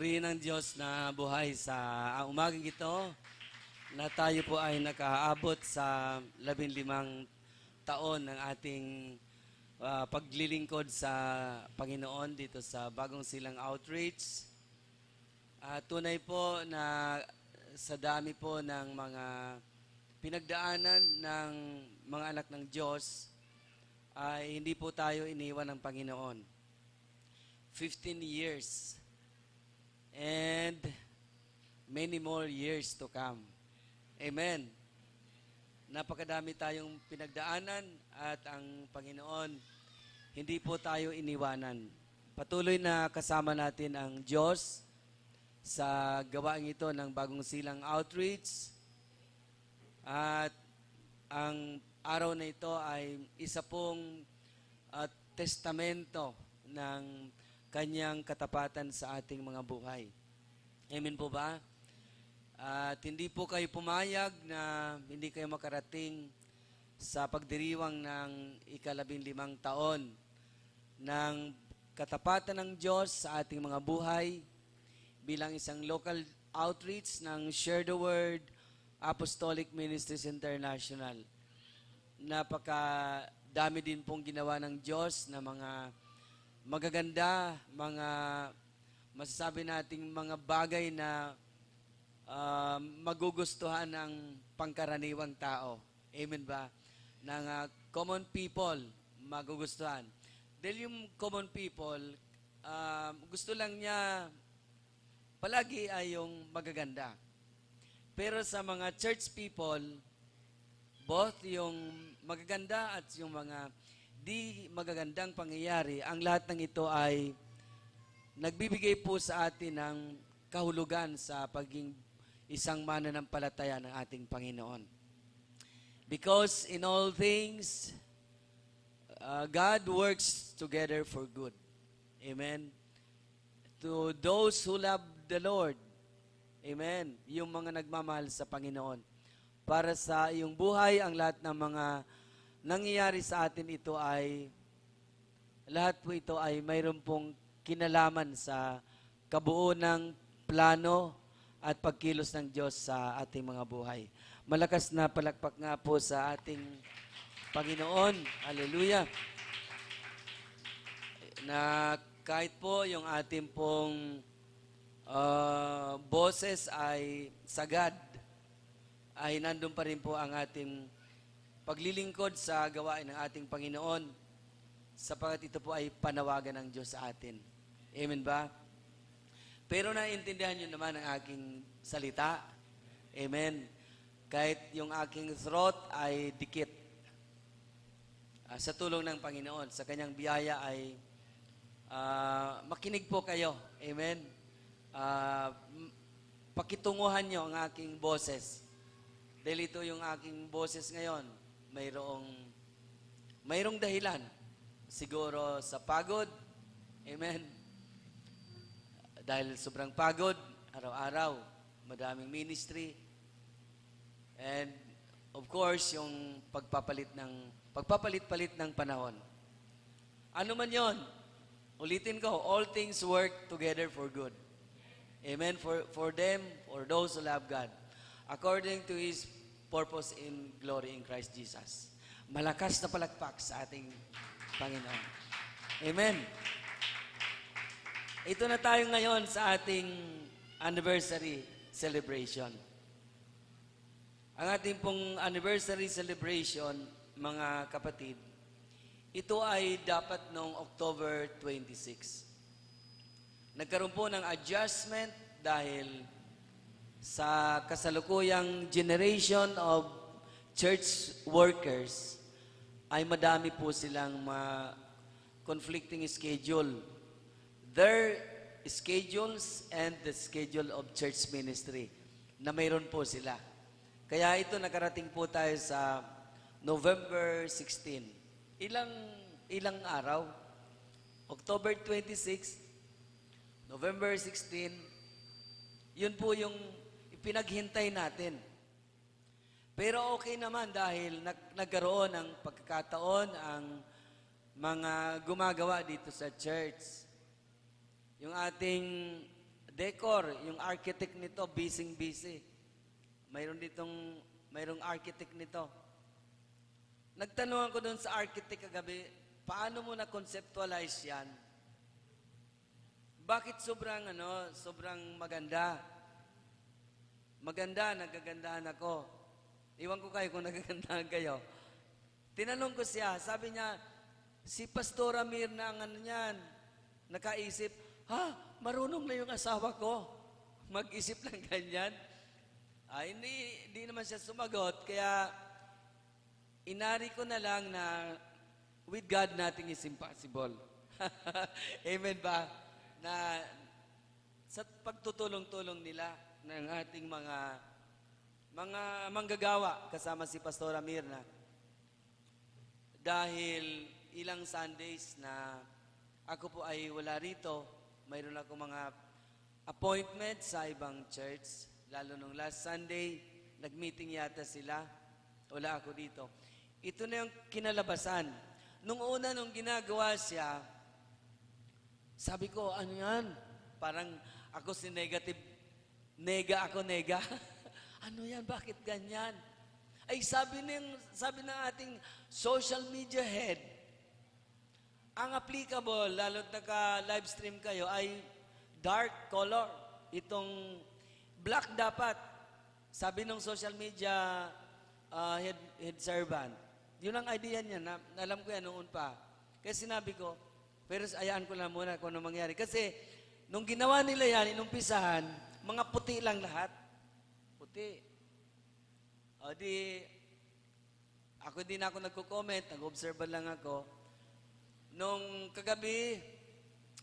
Purihin ng Diyos na buhay sa umagang ito na tayo po ay nakaabot sa 15 taon ng ating paglilingkod sa Panginoon dito sa Bagong Silang Outreach. Tunay po na sa dami po ng mga pinagdaanan ng mga anak ng Diyos ay hindi po tayo iniwan ng Panginoon. 15 years and many more years to come. Amen. Napakadami tayong pinagdaanan at ang Panginoon, hindi po tayo iniwanan. Patuloy na kasama natin ang Diyos sa gawain ito ng Bagong Silang Outreach. At ang araw na ito ay isa pong testamento ng Kanyang katapatan sa ating mga buhay. Amen po ba? At hindi po kayo pumayag na hindi kayo makarating sa pagdiriwang ng ika-15 taon ng katapatan ng Diyos sa ating mga buhay bilang isang local outreach ng Share the Word Apostolic Ministries International. Napakadami din pong ginawa ng Diyos na mga magaganda, mga masasabi nating mga bagay na magugustuhan ng pangkaraniwang tao. Amen ba? Ng common people magugustuhan. Dahil yung common people, gusto lang niya palagi ay yung magaganda. Pero sa mga church people, both yung magaganda at yung mga di magagandang pangyayari, ang lahat ng ito ay nagbibigay po sa atin ng kahulugan sa pagiging isang mananampalataya ng ating Panginoon. Because in all things, God works together for good. Amen. To those who love the Lord. Amen. Yung mga nagmamahal sa Panginoon. Para sa iyong buhay, ang lahat ng mga nangyayari sa atin ito ay, lahat po ito ay mayroon pong kinalaman sa kabuo ng plano at pagkilos ng Diyos sa ating mga buhay. Malakas na palakpak nga po sa ating Panginoon. Hallelujah. Na kahit po yung ating pong boses ay sagad, ay nandun pa rin po ang ating paglilingkod sa gawain ng ating Panginoon sapagkat ito po ay panawagan ng Diyos sa atin. Amen ba? Pero naiintindihan nyo naman ang aking salita. Amen. Kahit yung aking throat ay dikit. Sa tulong ng Panginoon, sa kanyang biyaya ay makinig po kayo. Amen. Pakitunguhan nyo ang aking boses. Dahil ito yung aking boses ngayon. Mayroong dahilan. Siguro sa pagod. Amen. Dahil sobrang pagod, araw-araw, madaming ministry. And of course, yung pagpapalit-palit ng panahon. Ano man yon? Ulitin ko, all things work together for good. Amen. For them, for those who love God. According to His purpose in glory in Christ Jesus. Malakas na palakpak sa ating Panginoon. Amen. Ito na tayo ngayon sa ating anniversary celebration. Ang ating pong anniversary celebration, mga kapatid, ito ay dapat noong October 26. Nagkaroon po ng adjustment dahil sa kasalukuyang generation of church workers ay madami po silang conflicting schedule. Their schedules and the schedule of church ministry na mayroon po sila. Kaya ito nakarating po tayo sa November 16. Ilang araw? October 26, November 16, yun po yung pinaghintay natin. Pero okay naman dahil nagkaroon ng pagkakataon ang mga gumagawa dito sa church. Yung ating decor, yung architect nito, busy. Mayroong architect nito. Nagtanong ako doon sa architect kagabi, paano mo na-conceptualize yan? Bakit sobrang maganda? Maganda, nagagandahan ako. Iwan ko kayo kung nagagandahan kayo. Tinanong ko siya, sabi niya, si Pastor Amir na ang niyan, nakaisip, marunong na yung asawa ko. Mag-isip lang ganyan. Hindi naman siya sumagot, kaya inari ko na lang na with God nothing is impossible. Amen ba? Na sa pagtutulong-tulong nila ng ating mga manggagawa kasama si Pastor Amir na dahil ilang Sundays na ako po ay wala rito, mayroon ako mga appointment sa ibang church, lalo nung last Sunday, nag-meeting yata sila, wala ako dito. Ito na yung kinalabasan. Nung ginagawa siya, sabi ko, ano yan? Parang ako si negative, nega. Ano yan? Bakit ganyan? Ay sabi ng ating social media head, ang applicable, lalo't naka-live stream kayo, ay dark color. Itong black dapat. Sabi ng social media head servant. Yun ang idea niya. Alam ko yan noon pa. Kaya sinabi ko, pero ayaan ko lang muna kung ano mangyari. Kasi, nung ginawa nila yan, inumpisahan, mga puti lang lahat. Puti. O di, ako din ako nagko-comment, nag-observe lang ako. Nung kagabi,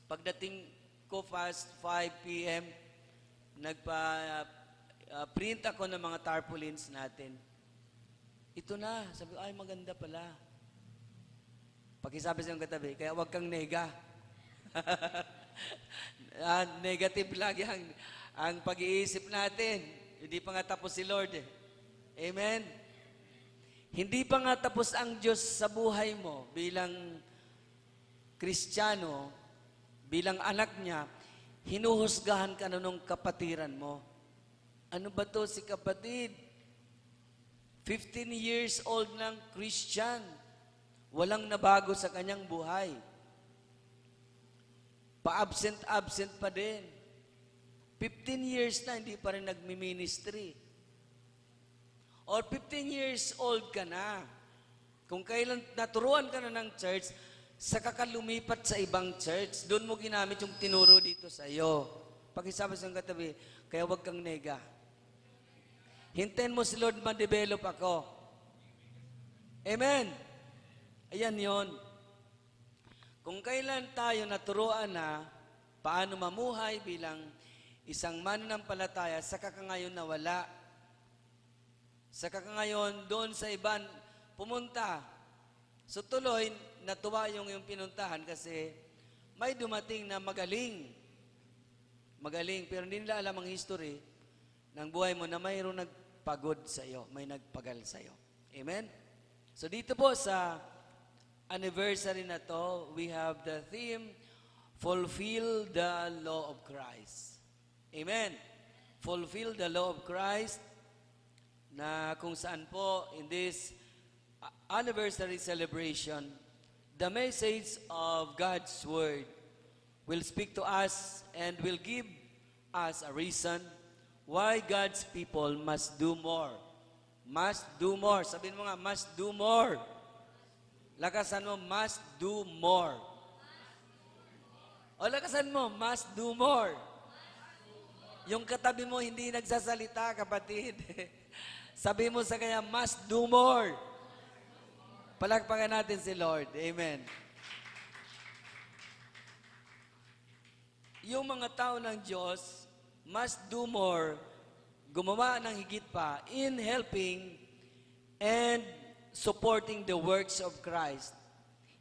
pagdating ko fast 5 p.m., print ako ng mga tarpaulins natin. Ito na. Sabi ko, ay maganda pala. Pakisabi sa yung katabi, kaya huwag kang nega. Negative lagi ang pag-iisip natin. Hindi pa nga tapos si Lord. Amen? Hindi pa nga tapos ang Diyos sa buhay mo bilang Kristiyano, bilang anak niya, hinuhusgahan ka na nung kapatiran mo. Ano ba to si kapatid? 15 years old ng Christian. Walang nabago sa kanyang buhay. Pa-absent pa din. 15 years na hindi pa rin nagmi-ministry. Or 15 years old ka na. Kung kailan naturuan ka na ng church, saka ka lumipat sa ibang church, doon mo ginamit yung tinuro dito sa iyo. Pakisabi sa katabi, kaya huwag kang nega. Hintayin mo si Lord ma-develop ako. Amen? Ayan yon. Kung kailan tayo naturuan na paano mamuhay bilang isang mananampalataya, saka ka ngayon nawala. Saka ka ngayon doon sa iban pumunta. So tuloy, natuwa yung pinuntahan kasi may dumating na magaling. Magaling, pero hindi nila alam ang history ng buhay mo na mayroong nagpagod sa iyo, may nagpagal sa iyo. Amen? So dito po sa anniversary na to, we have the theme, Fulfill the Law of Christ. Amen? Fulfill the Law of Christ, na kung saan po in this anniversary celebration, the message of God's Word will speak to us and will give us a reason why God's people must do more. Must do more. Sabihin mo nga, must do more. Lakasan mo, must do more. O lakasan mo, must do more. Yung katabi mo hindi nagsasalita, kapatid. Sabi mo sa kanya, must do more. Palakpakan natin si Lord. Amen. Yung mga tao ng Diyos must do more, gumawa ng higit pa in helping and supporting the works of Christ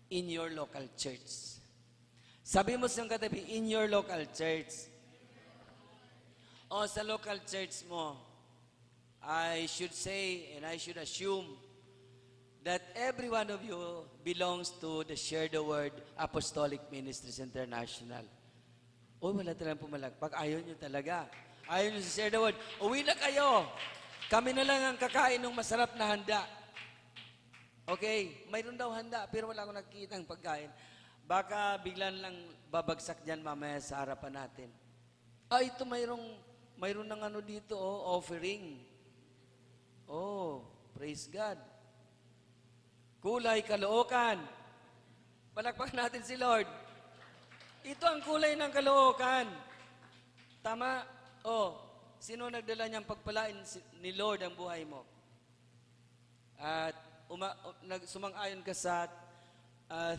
in your local church. Sabi mo sa katabi, in your local church. O sa local church mo, I should say and I should assume that every one of you belongs to the Share the Word Apostolic Ministries International. Uy, wala talagang pumalakpak. Ayaw nyo talaga. Ayaw nyo share the word. Uwi na kayo. Kami na lang ang kakain ng masarap na handa. Okay, mayroon daw handa, pero wala akong nakikita ng pagkain. Baka biglan lang babagsak dyan mamaya sa harapan natin. Ito mayroon ng ano dito, offering. Oh, praise God. Kulay Caloocan. Palakpakan natin si Lord. Ito ang kulay ng Caloocan. Tama? Sino nagdala niyang pagpalain ni Lord ang buhay mo? At sumang-ayon ka sa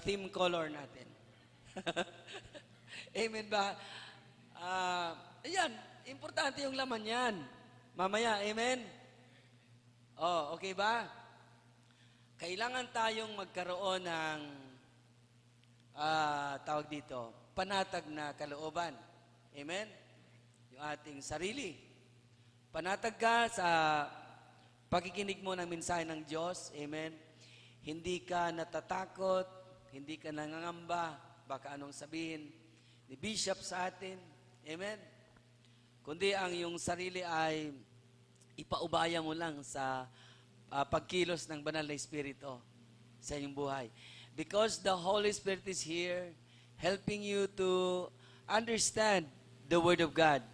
theme color natin. Amen ba? Ayan, importante yung laman yan. Mamaya, amen? Okay ba? Kailangan tayong magkaroon ng tawag dito, panatag na kalooban. Amen? Yung ating sarili. Panatag ka sa pakikinig mo ng mensahe ng Diyos. Amen? Hindi ka natatakot, hindi ka nangangamba, baka anong sabihin ni Bishop sa atin. Amen? Kundi ang iyong sarili ay ipaubaya mo lang sa pagkilos ng banal na Espiritu sa iyong buhay. Because the Holy Spirit is here, helping you to understand the Word of God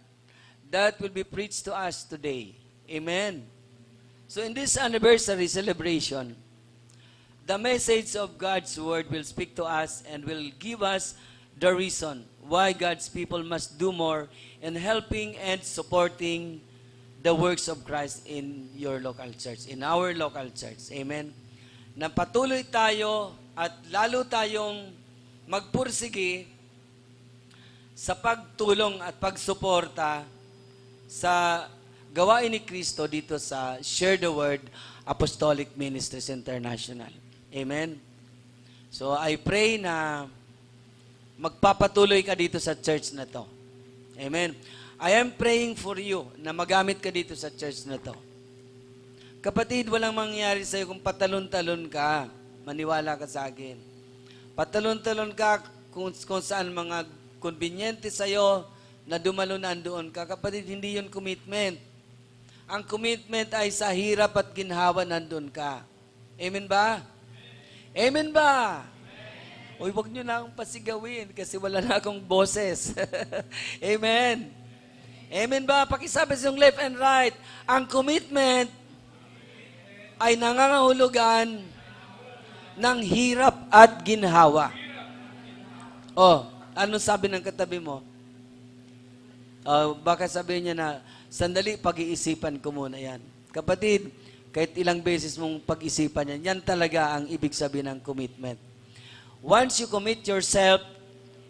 that will be preached to us today. Amen. So in this anniversary celebration, the message of God's Word will speak to us and will give us the reason why God's people must do more in helping and supporting the works of Christ in your local church, in our local church. Amen. Na patuloy tayo at lalo tayong magpursige sa pagtulong at pagsuporta sa gawain ni Kristo dito sa Share the Word Apostolic Ministries International. Amen? So I pray na magpapatuloy ka dito sa church na to. Amen? I am praying for you na magamit ka dito sa church na to. Kapatid, walang mangyari sa'yo kung patalon-talon ka. Maniwala ka sa akin. Patalon-talon ka kung saan mga konbinyente sa'yo na dumalo nandoon ka. Kapatid, hindi yun commitment. Ang commitment ay sa hirap at ginhawa nandoon ka. Amen ba? Amen ba? Uy, wag nyo na akong pasigawin kasi wala na akong boses. Amen. Amen ba? Pakisabi sa yung left and right. Ang commitment ay nangangahulugan ng hirap at ginhawa. Ano sabi ng katabi mo? Baka sabihin niya na, sandali, pag-iisipan ko muna yan. Kapatid, kahit ilang beses mong pag-isipan yan, yan talaga ang ibig sabihin ng commitment. Once you commit yourself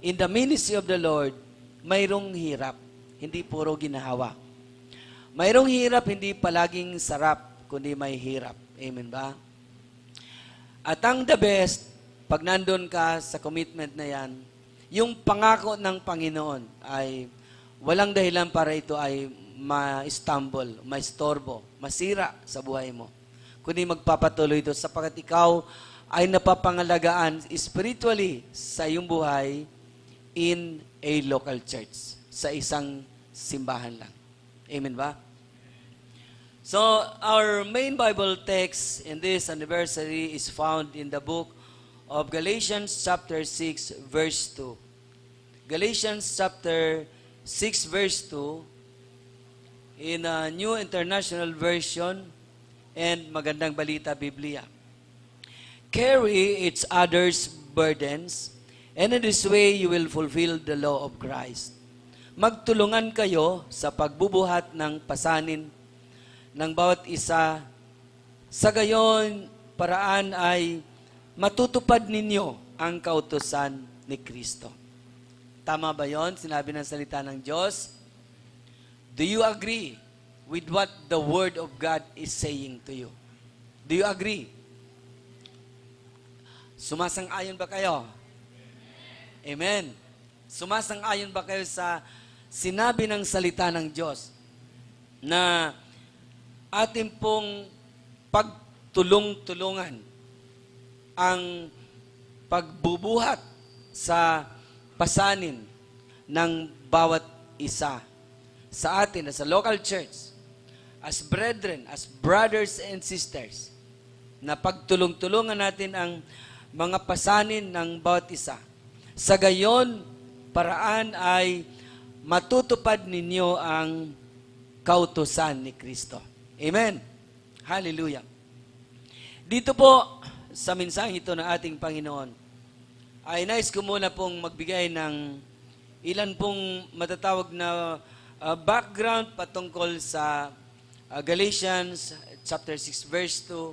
in the ministry of the Lord, mayroong hirap, hindi puro ginhawa. Mayroong hirap, hindi palaging sarap, kundi may hirap. Amen ba? At ang the best, pag nandun ka sa commitment na yan, yung pangako ng Panginoon ay walang dahilan para ito ay ma-stumble, ma-istorbo, masira sa buhay mo. Kundi magpapatuloy ito sapagkat ikaw ay napapangalagaan spiritually sa iyong buhay in a local church, sa isang simbahan lang. Amen ba? So, our main Bible text in this anniversary is found in the book of Galatians chapter 6, verse 2. Galatians chapter 6, verse 2, in a New International Version and Magandang Balita Biblia. Carry each other's burdens, and in this way you will fulfill the law of Christ. Magtulungan kayo sa pagbubuhat ng pasanin ng bawat isa, sa gayon paraan ay matutupad ninyo ang kautusan ni Kristo. Tama ba yon? Sinabi ng salita ng Diyos. Do you agree with what the Word of God is saying to you? Do you agree? Sumasang-ayon ba kayo? Amen. Sumasang-ayon ba kayo sa sinabi ng salita ng Diyos na atin pong pagtulong-tulungan ang pagbubuhat sa pasanin ng bawat isa sa atin as a local church, as brethren, as brothers and sisters, na pagtulong-tulungan natin ang mga pasanin ng bawat isa. Sa gayon, paraan ay matutupad ninyo ang kautusan ni Kristo. Amen. Hallelujah. Dito po, sa mensaheng ito ng ating Panginoon, ay nais ko muna pong magbigay ng ilan pong matatawag na background patungkol sa Galatians chapter 6 verse 2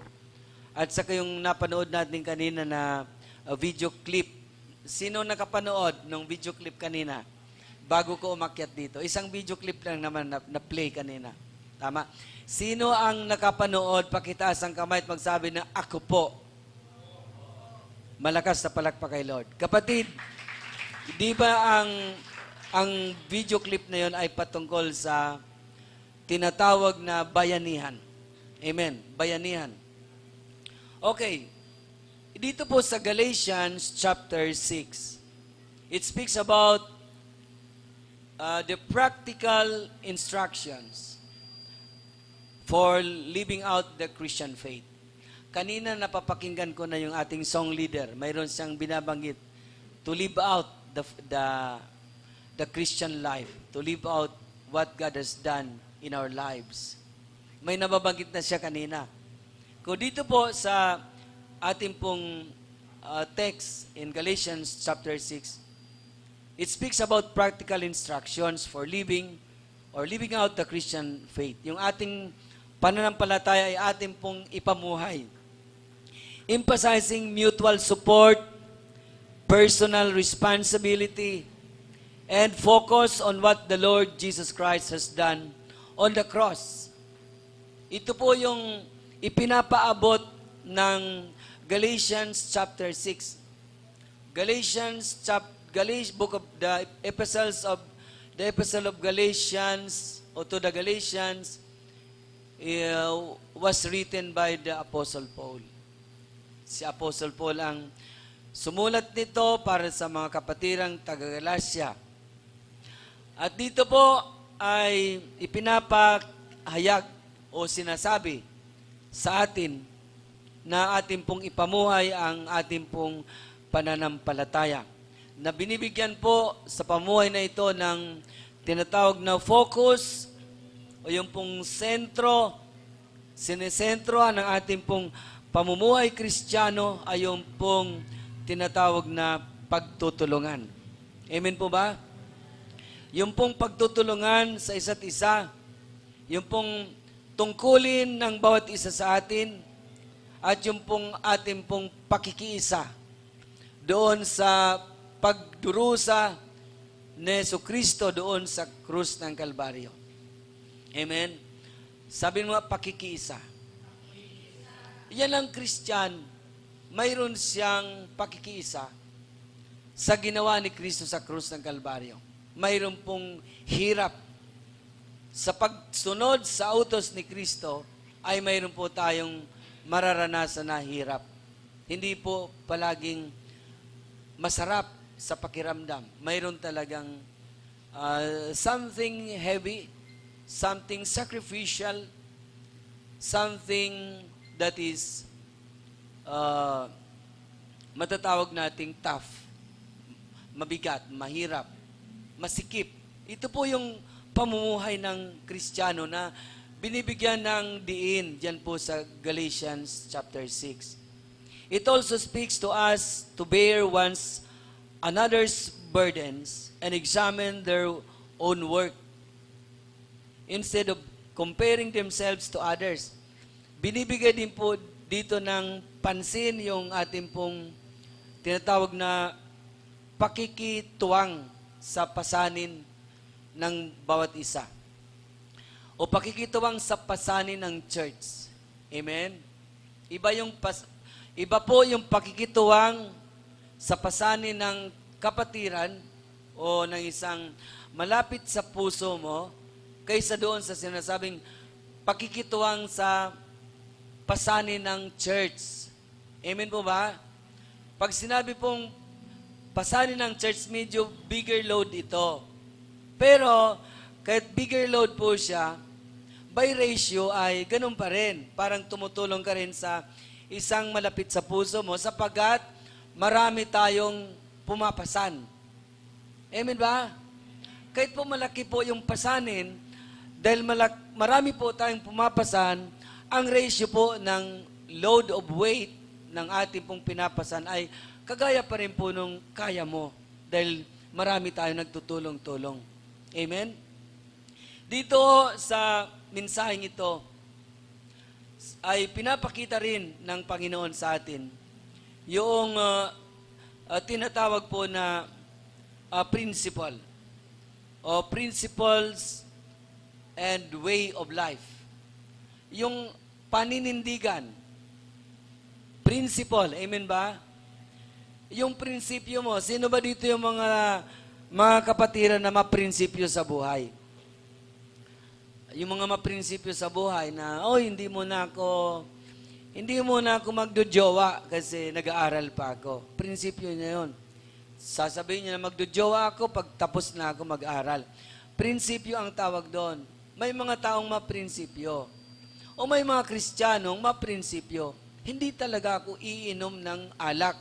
at saka yung napanood natin kanina na video clip. Sino nakapanood ng video clip kanina? Bago ko umakyat dito. Isang video clip lang naman na play kanina. Tama? Sino ang nakapanood? Pakitaas ang kamay at magsabi na ako po. Malakas na palakpak kay Lord. Kapatid, di ba ang video clip na yon ay patungkol sa tinatawag na bayanihan? Amen. Bayanihan. Okay. Dito po sa Galatians chapter 6, it speaks about the practical instructions for living out the Christian faith. Kanina napapakinggan ko na yung ating song leader. Mayroon siyang binabanggit to live out the Christian life, to live out what God has done in our lives. May nababanggit na siya kanina. Kung dito po sa ating pong text in Galatians chapter 6, it speaks about practical instructions for living out the Christian faith. Yung ating pananampalataya ay ating pong ipamuhay. Emphasizing mutual support, personal responsibility, and focus on what the Lord Jesus Christ has done on the cross. Ito po yung ipinapaabot ng Galatians chapter 6. Book of the Epistle of Galatians, or to the Galatians, was written by the Apostle Paul. Si Apostle Paul ang sumulat nito para sa mga kapatirang taga-Galacia. At dito po ay ipinapahayag o sinasabi sa atin na atin pong ipamuhay ang ating pong pananampalataya. Na binibigyan po sa pamuhay na ito ng tinatawag na focus o yung pong sinesentrohan ng ating pong pamumuhay Kristiyano ay yung pong tinatawag na pagtutulungan. Amen po ba? Yung pong pagtutulungan sa isa't isa, yung pong tungkulin ng bawat isa sa atin, at yung pong ating pong pakikiisa doon sa pagdurusa ni Jesucristo doon sa krus ng Kalbaryo. Amen? Sabi mo, pakikiisa. Yan ang Christian, mayroon siyang pakikiisa sa ginawa ni Kristo sa krus ng Kalbaryo. Mayroon pong hirap. Sa pagsunod sa utos ni Kristo, ay mayroon po tayong mararanasan na hirap. Hindi po palaging masarap sa pakiramdam. Mayroon talagang something heavy, something sacrificial, something that is matatawag nating tough, mabigat, mahirap, masikip. Ito po yung pamumuhay ng Kristiyano na binibigyan ng diin diyan po sa Galatians chapter 6. It also speaks to us to bear one's another's burdens and examine their own work instead of comparing themselves to others. Binibigay din po dito ng pansin yung ating pong tinatawag na pakikituwang sa pasanin ng bawat isa. O pakikituwang sa pasanin ng church. Amen? Iba po yung pakikituwang sa pasanin ng kapatiran o ng isang malapit sa puso mo kaysa doon sa sinasabing pakikituwang sa pasanin ng church. Amen po ba? Pag sinabi pong pasanin ng church, medyo bigger load ito. Pero, kahit bigger load po siya, by ratio ay ganun pa rin. Parang tumutulong ka rin sa isang malapit sa puso mo sapagkat marami tayong pumapasan. Amen ba? Kahit po malaki po yung pasanin, dahil marami po tayong pumapasan, ang ratio po ng load of weight ng ating pong pinapasan ay kagaya pa rin po nung kaya mo dahil marami tayong nagtutulong-tulong. Amen? Dito sa mensaheng ito ay pinapakita rin ng Panginoon sa atin yung tinatawag po na principle o principles and way of life. Yung paninindigan, principle, amen ba? Yung prinsipyo mo, sino ba dito yung mga kapatiran na maprinsipyo sa buhay? Yung mga maprinsipyo sa buhay na, hindi mo na ako magdojowa kasi nag-aaral pa ako. Prinsipyo niya yun. Sasabihin niya na magdojowa ako pag tapos na ako mag-aaral. Prinsipyo ang tawag doon. May mga taong maprinsipyo. O may mga Kristiyanong maprinsipyo. Hindi talaga ako iinom ng alak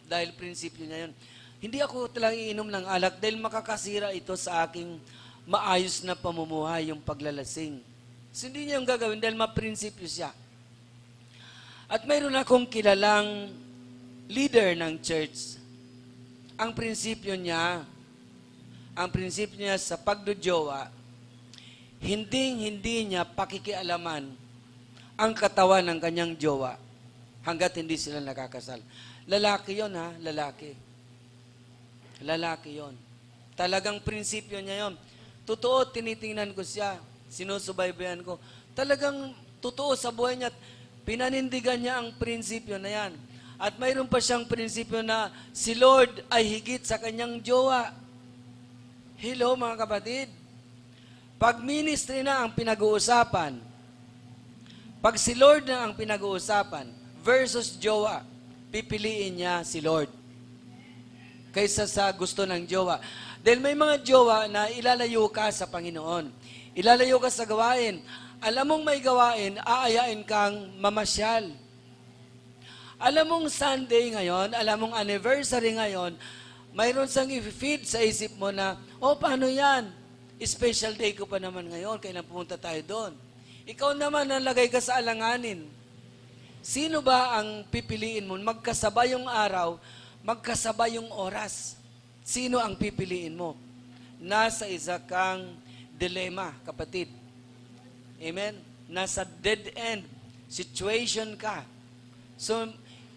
dahil prinsipyo niya yun. Hindi ako talaga iinom ng alak dahil makakasira ito sa aking maayos na pamumuhay, yung paglalasing. So, hindi niya yung gagawin dahil maprinsipyo siya. At mayroon akong kilalang leader ng church. Ang prinsipyo niya sa pagdujowa, hindi niya pakikialaman ang katawan ng kanyang jowa hanggat hindi sila nakakasal. Lalaki yon ha, lalaki. Lalaki yon. Talagang prinsipyo niya yon. Totoo, tinitingnan ko siya, sinusubaybayan ko. Talagang totoo sa buhay niya at pinanindigan niya ang prinsipyo na yan. At mayroon pa siyang prinsipyo na si Lord ay higit sa kanyang jowa. Hello mga kapatid. Pag ministry na ang pinag-uusapan, pag si Lord na ang pinag-uusapan versus jowa, pipiliin niya si Lord kaysa sa gusto ng jowa. Dahil may mga jowa na ilalayo ka sa Panginoon. Ilalayo ka sa gawain. Alam mong may gawain, aayain kang mamasyal. Alam mong Sunday ngayon, alam mong anniversary ngayon, mayroon sang i-feed sa isip mo na, paano yan? Special day ko pa naman ngayon, kailan pumunta tayo doon? Ikaw naman nalagay ka sa alanganin. Sino ba ang pipiliin mo? Magkasabay yung araw, magkasabay yung oras. Sino ang pipiliin mo? Nasa isa kang dilema, kapatid. Amen? Nasa dead end situation ka. So,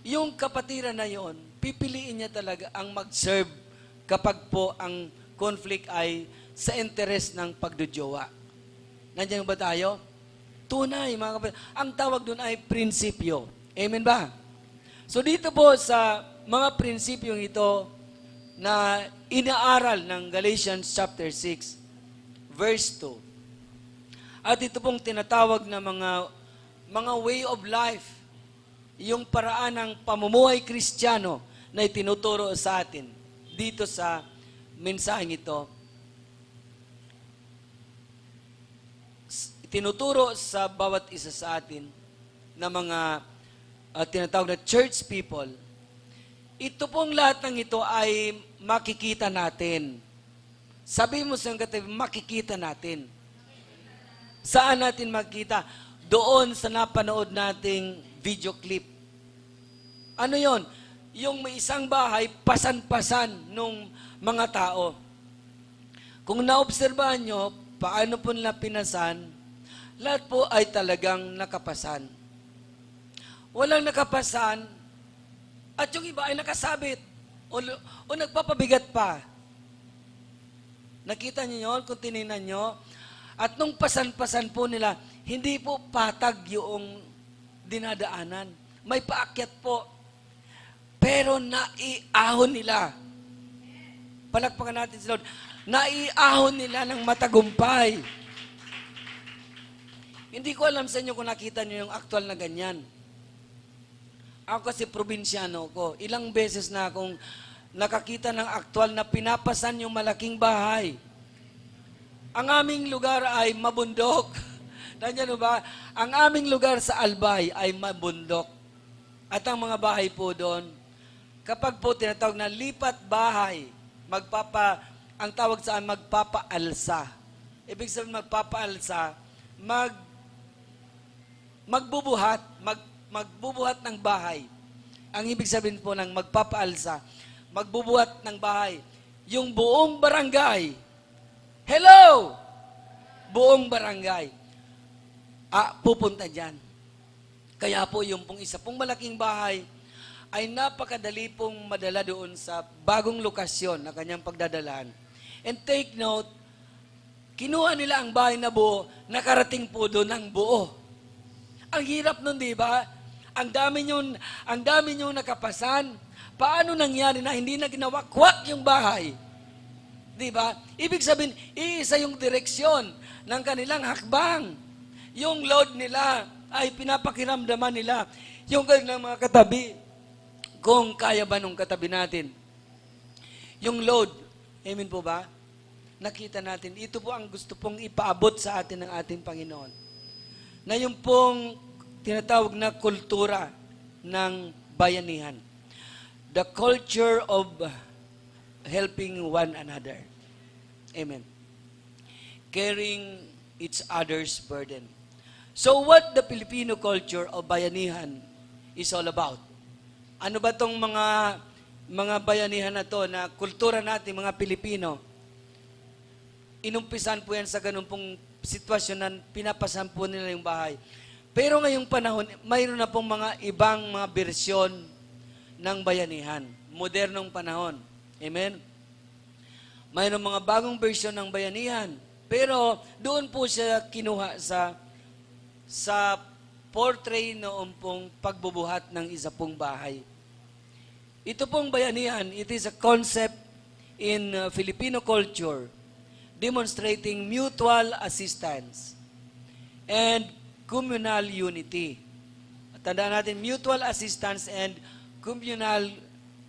yung kapatiran na yon, pipiliin niya talaga ang mag-serve kapag po ang conflict ay sa interest ng pagdujowa. Nandiyan ba tayo? Tunay, mga kapatid. Ang tawag doon ay prinsipyo. Amen ba? So, dito po sa mga prinsipyong ito, na inaaral ng Galatians chapter 6, verse 2. At ito pong tinatawag na mga way of life, yung paraan ng pamumuhay Kristiyano na itinuturo sa atin dito sa mensaheng ito. Tinuturo sa bawat isa sa atin na mga tinatawag na church people. Ito pong lahat ng ito ay makikita natin. Sabi mo sa katabi, makikita natin. Saan natin makikita? Doon sa napanood nating video clip. Ano yon? Yung may isang bahay, pasan-pasan nung mga tao. Kung naobserbahan nyo, paano po nila pinasan, lahat po ay talagang nakapasan. Walang nakapasan, at yung iba ay nakasabit o nagpapabigat pa. Nakita niyo yun kung tinignan nyo? At nung pasan-pasan po nila, hindi po patag yung dinadaanan. May paakyat po. Pero naiahon nila. Palakpakan natin si Lord. Naiahon nila ng matagumpay. Hindi ko alam sa inyo kung nakita niyo yung actual na ganyan. Ako kasi probinsyano ko. Ilang beses na akong nakakita ng aktwal na pinapasan yung malaking bahay. Ang aming lugar ay mabundok. Nandiyan ba? Ang aming lugar sa Albay ay mabundok. At ang mga bahay po doon, kapag po tinatawag na lipat bahay, ang tawag saan magpapaalsa. Ibig sabihin magpapaalsa, magbubuhat ng bahay. Ang ibig sabihin po ng magpapaalsa, magbubuhat ng bahay. Yung buong barangay, hello! Buong barangay, pupunta dyan. Kaya po yung pong isa pong malaking bahay, ay napakadali pong madala doon sa bagong lokasyon na kanyang pagdadalaan. And take note, kinuha nila ang bahay na buo, nakarating po doon ang buo. Ang hirap nun, di ba? Ang dami nyo nakapasan. Paano nangyari na hindi na ginawakwak yung bahay? Di ba? Ibig sabihin, iisa yung direksyon ng kanilang hakbang. Yung load nila ay pinapakiramdaman nila. Yung kanilang mga katabi, kung kaya ba nung katabi natin. Yung load, amen po ba? Nakita natin, ito po ang gusto pong ipaabot sa atin ng ating Panginoon. Na yung pong tinatawag na kultura ng bayanihan. The culture of helping one another. Amen. Carrying each other's burden. So what the Filipino culture of bayanihan is all about? Ano ba tong mga bayanihan na to, na kultura natin, mga Pilipino? Inumpisan po yan sa ganun pong sitwasyon na pinapasan po nila yung bahay. Pero ngayong panahon, mayroon na pong mga ibang mga bersyon ng bayanihan. Modernong panahon. Amen? Mayroon mga bagong bersyon ng bayanihan. Pero doon po siya kinuha sa portray noong pong pagbubuhat ng isa pong bahay. Ito pong bayanihan, it is a concept in Filipino culture demonstrating mutual assistance and communal unity. Tandaan natin, mutual assistance and communal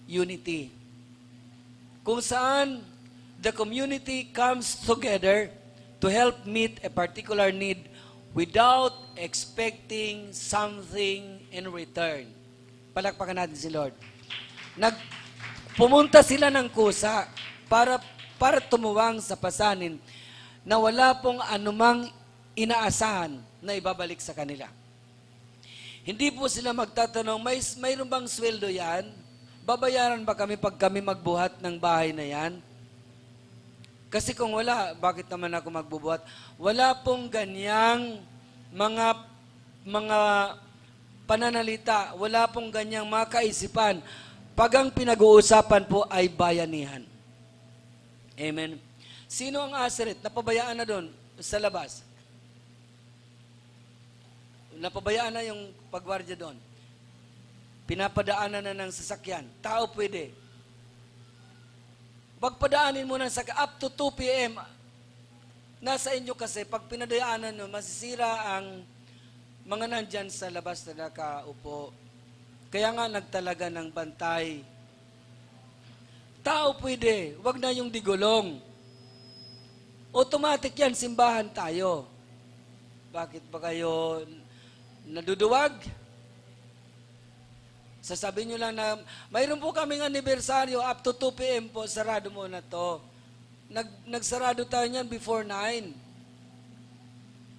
unity. Kung saan the community comes together to help meet a particular need without expecting something in return. Palakpakan natin si Lord. Pumunta sila ng kusa para tumuwang sa pasanin na wala pong anumang inaasahan na ibabalik sa kanila. Hindi po sila magtatanong, mayroon bang sweldo yan? Babayaran ba kami pag kami magbuhat ng bahay na yan? Kasi kung wala, bakit naman ako magbubuhat? Wala pong ganyang mga pananalita, wala pong ganyang mga kaisipan pag ang pinag-uusapan po ay bayanihan. Amen. Sino ang Asaret? Napabayaan na doon sa labas. Napabayaan na yung pagwardya doon. Pinapadaanan na ng sasakyan. Tao pwede. Pagpadaanin mo ng sasakyan, up to 2 p.m., nasa inyo kasi, pag pinadaanan nyo, masisira ang mga nandyan sa labas na nakaupo. Kaya nga nagtalaga ng bantay. Tao pwede, wag na yung digulong. Automatic yan, simbahan tayo. Bakit ba kayo naduduwag? Sasabihin nyo lang na, mayroon po kaming anibersaryo, up to 2 p.m. po, sarado mo na to. Nagsarado tayo niyan before 9.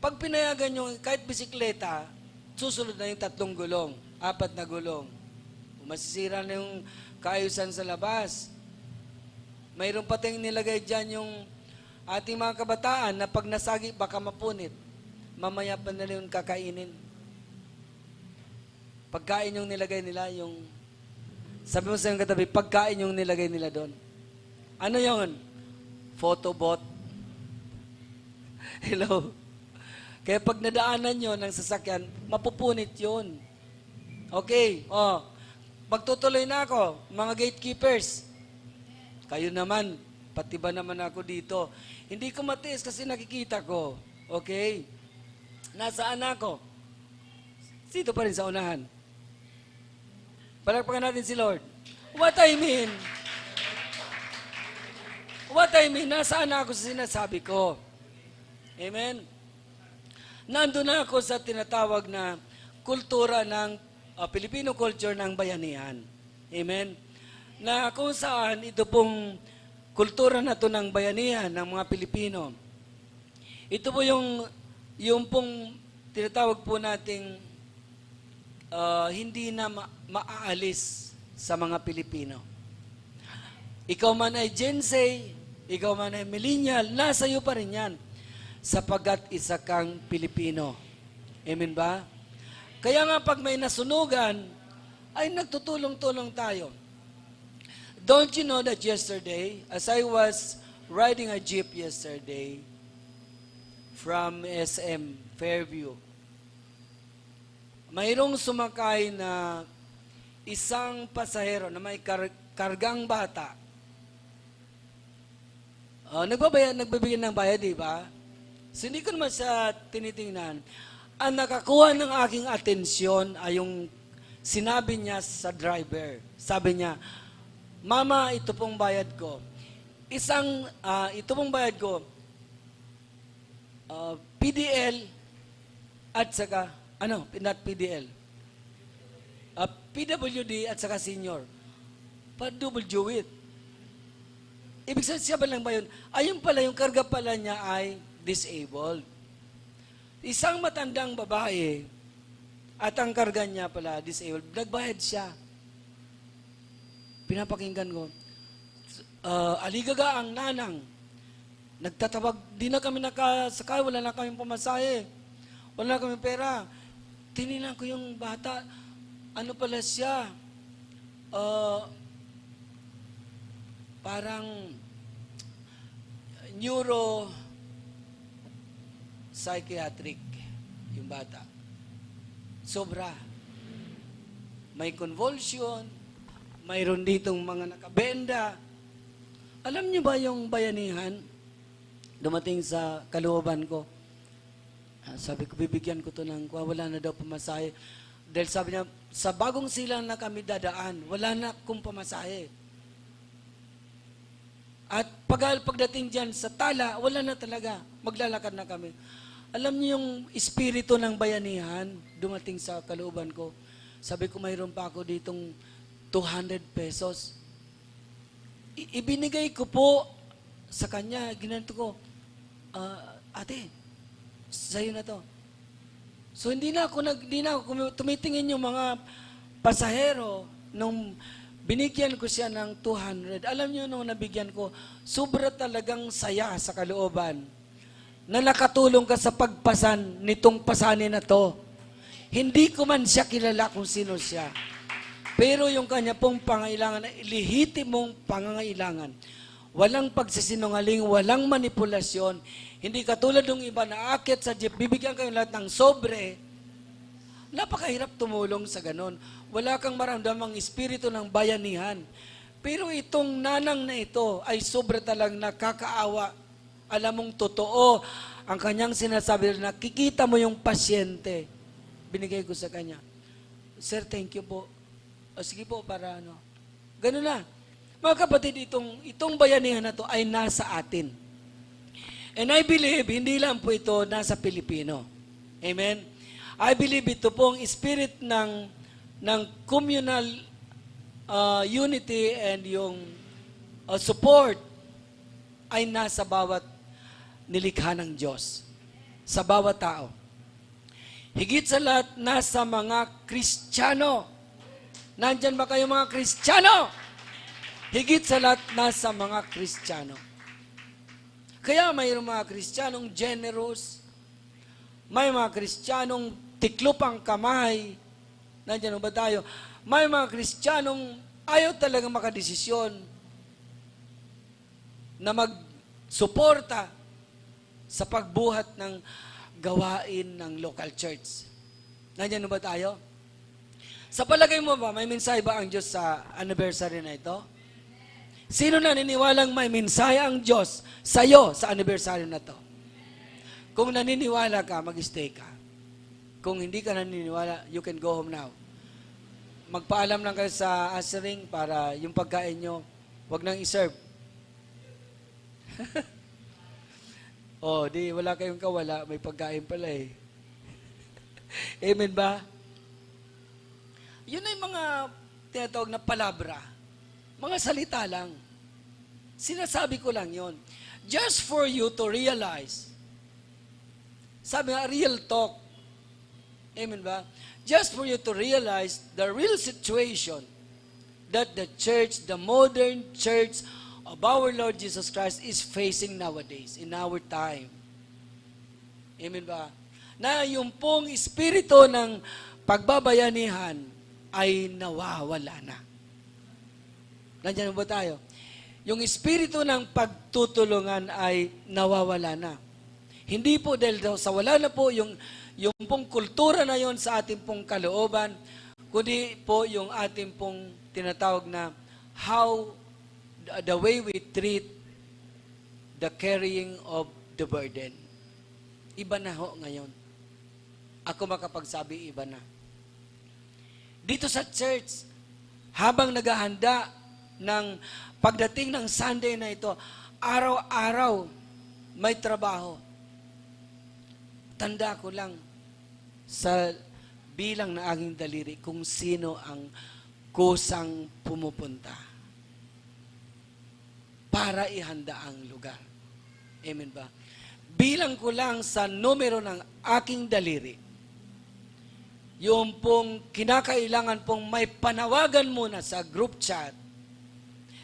Pag pinayagan nyo, kahit bisikleta, susunod na yung 3 gulong, 4 na gulong. Masisira na yung kaayusan sa labas. Mayroon pa tayong nilagay dyan yung ating mga kabataan na pag nasagi, baka mapunit. Mamaya pa nila yung kakainin. Pagkain yung nilagay nila, yung... Sabi mo sa yung katabi, pagkain yung nilagay nila doon. Ano yun? Photobot. Hello? Kaya pag nadaanan nyo ng sasakyan, mapupunit yun. Okay, magtutuloy na ako, mga gatekeepers. Kayo naman, pati ba naman ako dito? Hindi ko matiis kasi nakikita ko. Okay? Nasaan ako? Dito pa rin sa unahan. Palakpakan natin si Lord. What I mean, What I mean, nasaan na ako sa sinasabi ko? Amen? Nandun na ako sa tinatawag na kultura ng Filipino culture ng bayanihan. Amen? Na kung saan ito pong kultura na to ng bayanihan ng mga Pilipino, ito po yung pong tinatawag po nating hindi na maaalis sa mga Pilipino. Ikaw man ay Gen Z, ikaw man ay millennial, nasa iyo pa rin yan. Sapagkat isa kang Pilipino. Amen ba? Kaya nga pag may nasunugan, ay nagtutulong-tulong tayo. Don't you know that yesterday, as I was riding a jeep yesterday from SM Fairview, mayroong sumakay na isang pasahero na may kargang bata. Nagbibigay ng bayad, di ba? So, hindi ko naman siya tinitingnan. Ang nakakuha ng aking atensyon ay yung sinabi niya sa driver. Sabi niya, Mama, ito pong bayad ko. Ito pong bayad ko, PDL at saka, not PDL, PWD at saka senior. Pa-double it. Ibig sabihin siya ba lang ba yun? Ayun pala, yung karga pala niya ay disabled. Isang matandang babae at ang karga niya pala disabled, nagbayad siya. Pinapakinggan ko. Aligaga ang nanang. Nagtatawag, di na kami nakasakay, wala na kami pamasahe. Wala na kami pera. Tininan ko yung bata, ano pala siya? Parang psychiatric yung bata. Sobra. May convulsion, mayroon ditong mga nakabenda. Alam niyo ba yung bayanihan? Dumating sa kalooban ko. Sabi ko, bibigyan ko to ng wala na daw pamasahe. Dahil sabi niya, sa bagong silang na kami dadaan, wala na kung pamasahe. At pagdating dyan sa Tala, wala na talaga. Maglalakad na kami. Alam niyo yung espiritu ng bayanihan, dumating sa kalooban ko. Sabi ko, mayroon pa ako ditong 200 pesos. Ibinigay ko po sa kanya, ginanto ko, ate, sa'yo na to. So hindi na ako tumitingin yung mga pasahero nung binigyan ko siya ng 200. Alam niyo nung nabigyan ko, sobra talagang saya sa kalooban na nakatulong ka sa pagpasan nitong pasanin na to. Hindi ko man siya kilala kung sino siya. Pero yung kanya pong pangailangan, lehitimong pangangailangan. Walang pagsisinungaling, walang manipulasyon. Hindi katulad ng iba na akit sa jeep, bibigyan kayo lahat ng sobre. Napakahirap tumulong sa ganon. Wala kang maramdamang espiritu ng bayanihan. Pero itong nanang na ito ay sobra talang nakakaawa. Alam mong totoo ang kanyang sinasabi na nakikita mo yung pasyente. Binigay ko sa kanya. Sir, thank you po. O sige po, para ano. Ganun na. Mga kapatid, itong bayanihan na to ay nasa atin. And I believe, hindi lang po ito nasa Pilipino. Amen? I believe ito pong spirit ng communal unity and yung support ay nasa bawat nilikha ng Diyos. Sa bawat tao. Higit sa lahat, nasa mga Kristiyano. Nandyan ba kayo mga Kristiyano? Higit sa lahat, nasa mga Kristiyano. Kaya mayroong mga Kristiyanong generous, may mga Kristiyanong tiklop ang kamay, nandiyan ba tayo? May mga Kristiyanong ayaw talaga makadesisyon na magsuporta sa pagbuhat ng gawain ng local church. Nandiyan ba tayo? Sa palagay mo ba, may mensahe ba ang Diyos sa anniversary na ito? Sino naniniwalang may mensahe ang Diyos sa iyo sa anniversary na to? Kung naniniwala ka, mag-stay ka. Kung hindi ka naniniwala, you can go home now. Magpaalam lang kayo sa ushering para yung pagkain nyo, wag nang iserve. Oh, di wala kayong kawala, may pagkain pala eh. Amen ba? Yun ay mga tinatawag na palabra. Mga salita lang. Sinasabi ko lang yon. Just for you to realize. Sabi nga, real talk. Amen ba? Just for you to realize the real situation that the church, the modern church of our Lord Jesus Christ is facing nowadays, in our time. Amen ba? Na yung pong espiritu ng pagbabayanihan ay nawawala na. Nandiyan ba tayo? Yung espiritu ng pagtutulungan ay nawawala na. Hindi po dahil sa wala na po yung pong kultura na yon sa ating pong kalooban, kundi po yung ating pong tinatawag na how the way we treat the carrying of the burden. Iba na ho ngayon. Ako makapagsabi, iba na. Dito sa church, habang naghahanda ng pagdating ng Sunday na ito, araw-araw may trabaho. Tanda ko lang sa bilang na aking daliri kung sino ang kusang pumupunta para ihanda ang lugar. Amen ba? Bilang ko lang sa numero ng aking daliri, yung pong kinakailangan pong may panawagan muna sa group chat,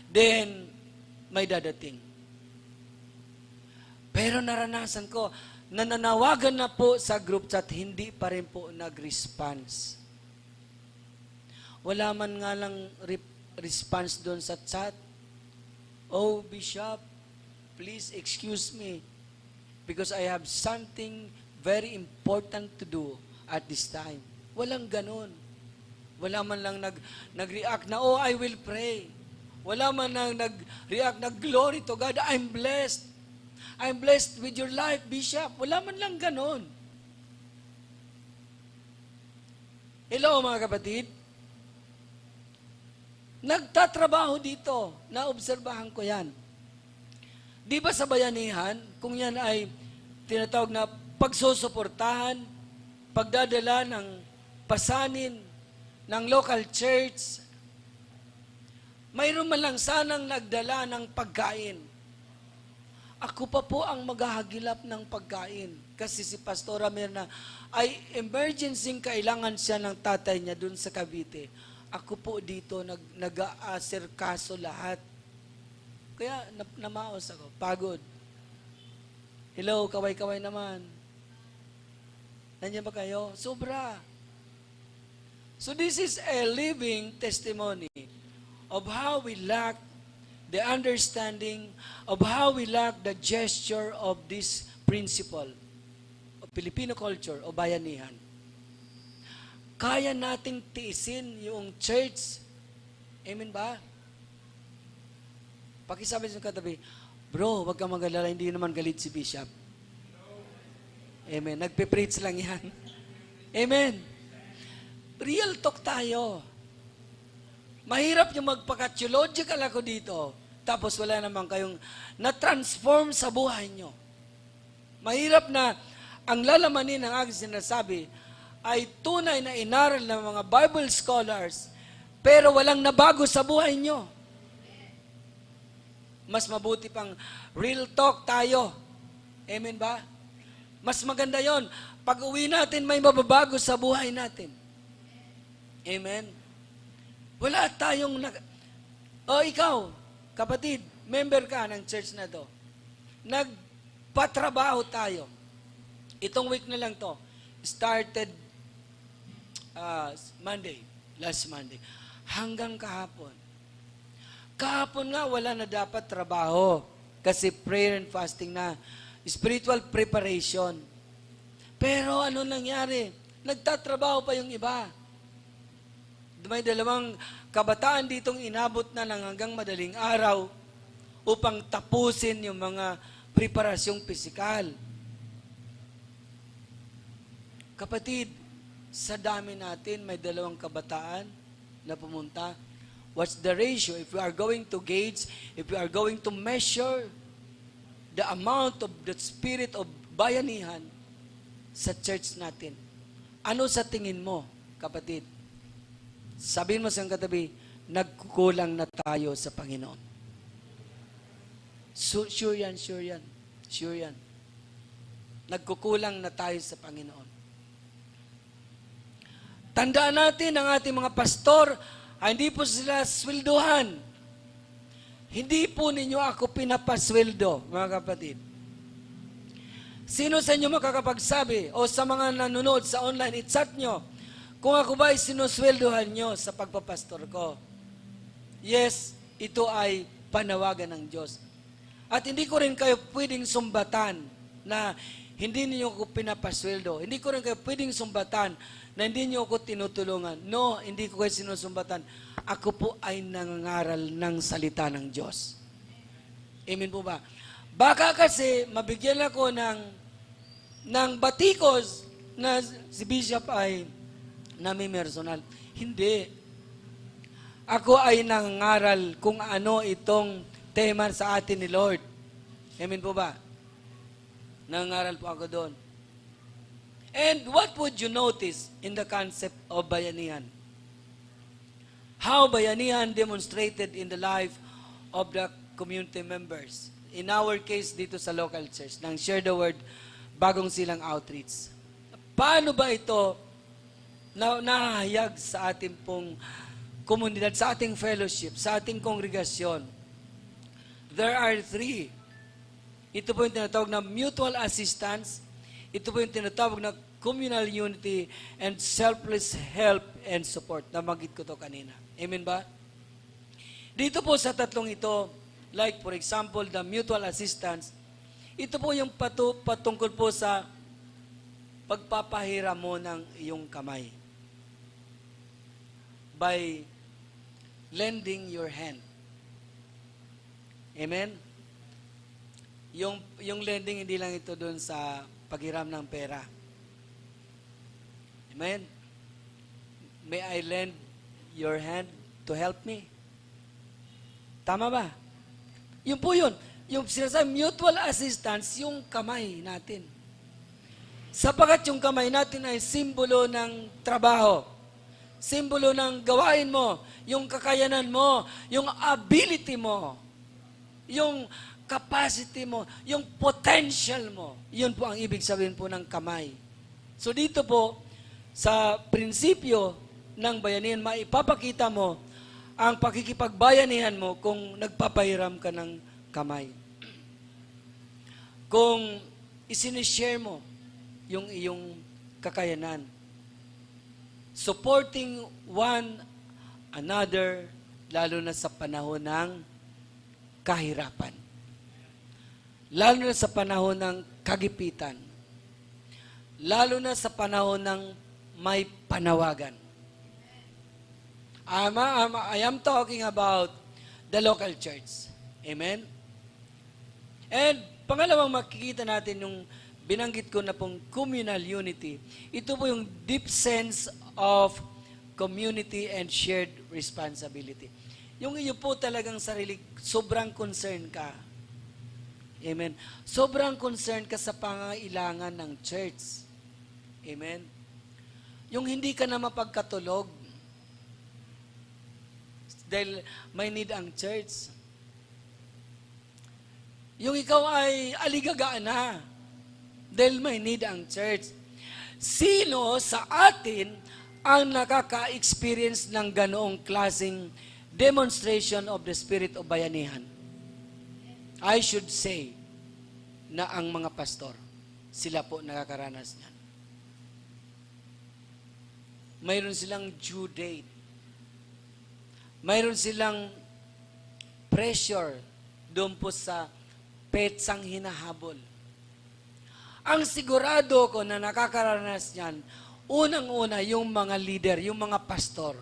then may dadating. Pero naranasan ko, nananawagan na po sa group chat, hindi pa rin po nag-response. Wala man nga lang response doon sa chat. Oh, Bishop, please excuse me because I have something very important to do at this time. Walang ganun. Wala man lang nag-react na, oh, I will pray. Wala man lang nag-react na, glory to God, I'm blessed. I'm blessed with your life, Bishop. Wala man lang ganun. Hello, mga kapatid. Nagtatrabaho dito. Naobserbahan ko yan. Di ba sa bayanihan, kung yan ay tinatawag na pagsusuportahan, pagdadala ng pasanin ng local church, mayroon man lang sanang nagdala ng pagkain. Ako pa po ang maghahagilap ng pagkain. Kasi si Pastora Mirna ay emergency kailangan siya ng tatay niya dun sa Cavite. Ako po dito nag-aasirkaso lahat. Kaya namaos ako. Pagod. Hello, kaway-kaway naman. Nandiyan ba kayo? Sobra. So this is a living testimony of how we lack the understanding, of how we lack the gesture of this principle of Filipino culture o bayanihan. Kaya nating tiisin yung church. Amen ba? Pakisabi sa katabi, bro, wag kang mag-alala, hindi naman galit si Bishop. Amen. Nagpe-preach lang yan. Amen. Real talk tayo. Mahirap yung magpaka-theological ako dito, tapos wala naman kayong na-transform sa buhay nyo. Mahirap na ang lalamanin ng aking sinasabi ay tunay na inaral ng mga Bible scholars, pero walang nabago sa buhay nyo. Mas mabuti pang real talk tayo. Amen ba? Mas maganda yon. Pag uwi natin, may mababago sa buhay natin. Amen? Wala tayong ikaw, kapatid, member ka ng church na to. Nagpatrabaho tayo. Itong week na lang to. Started Monday, last Monday. Hanggang kahapon. Kahapon nga, wala na dapat trabaho. Kasi prayer and fasting na. Spiritual preparation. Pero ano nangyari? Nagtatrabaho pa yung iba. May dalawang kabataan ditong inabot na lang hanggang madaling araw upang tapusin yung mga preparasyong pisikal. Kapatid, sa dami natin, may dalawang kabataan na pumunta. What's the ratio? If we are going to gauge, if we are going to measure the amount of the spirit of bayanihan sa church natin. Ano sa tingin mo, kapatid? Sabihin mo sa iyong katabi, nagkukulang na tayo sa Panginoon. Sure yan, sure yan. Sure yan. Nagkukulang na tayo sa Panginoon. Tandaan natin ang ating mga pastor, hindi po sila sweldohan. Hindi po ninyo ako pinapasweldo, mga kapatid. Sino sa inyo makakapagsabi o sa mga nanonood sa online, i-chat nyo kung ako ba ay sinusweldohan nyo sa pagpapastor ko? Yes, ito ay panawagan ng Diyos. At hindi ko rin kayo pwedeng sumbatan na hindi niyo ako pinapasweldo. Hindi ko rin kayo pwedeng sumbatan na hindi niyo ako tinutulungan. No, hindi ko kayo sinusumbatan. Ako po ay nangangaral ng salita ng Diyos. Amen po ba? Baka kasi mabigyan ako ng batikos na si Bishop ay nami-personal. Hindi. Ako ay nangangaral kung ano itong tema sa atin ni Lord. Amen po ba? Nangangaral po ako doon. And what would you notice in the concept of bayanihan? How bayanihan demonstrated in the life of the community members. In our case, dito sa local church, ng Share the Word, Bagong Silang Outreach. Paano ba ito nahahayag sa ating pong komunidad, sa ating fellowship, sa ating kongregasyon? There are 3. Ito po yung tinatawag na mutual assistance. Ito po yung tinatawag na communal unity and selfless help and support. Namagit ko to kanina. Amen ba? Dito po sa tatlong ito, like for example, the mutual assistance, ito po yung patungkol po sa pagpapahiram mo ng iyong kamay. By lending your hand. Amen? Yung lending, hindi lang ito doon sa paghiram ng pera. Amen? May I lend your hand to help me? Tama ba? Yun po yun. Yung sinasabi, mutual assistance, yung kamay natin. Sapagat yung kamay natin ay simbolo ng trabaho. Simbolo ng gawain mo, yung kakayanan mo, yung ability mo, yung capacity mo, yung potential mo. Yun po ang ibig sabihin po ng kamay. So dito po, sa prinsipyo ng bayanihan, maipapakita mo ang pakikipagbayanihan mo kung nagpapahiram ka ng kamay. Kung isinishare mo yung iyong kakayanan. Supporting one another, lalo na sa panahon ng kahirapan. Lalo na sa panahon ng kagipitan. Lalo na sa panahon ng may panawagan. I am talking about the local church. Amen? And pangalawang makikita natin yung binanggit ko na pong communal unity. Ito po yung deep sense of community and shared responsibility. Yung iyo po talagang sarili, sobrang concern ka. Amen. Sobrang concern ka sa pangailangan ng church. Amen. Yung hindi ka na mapagkatulog dahil may need ang church. Yung ikaw ay aligagaan na dahil may need ang church. Sino sa atin ang nakaka-experience ng ganoong klaseng demonstration of the spirit of bayanihan? I should say na ang mga pastor, sila po nakakaranas niyan. Mayroon silang due date. Mayroon silang pressure doon po sa petsang hinahabol. Ang sigurado ko na nakakaranas niyan, unang-una yung mga leader, yung mga pastor,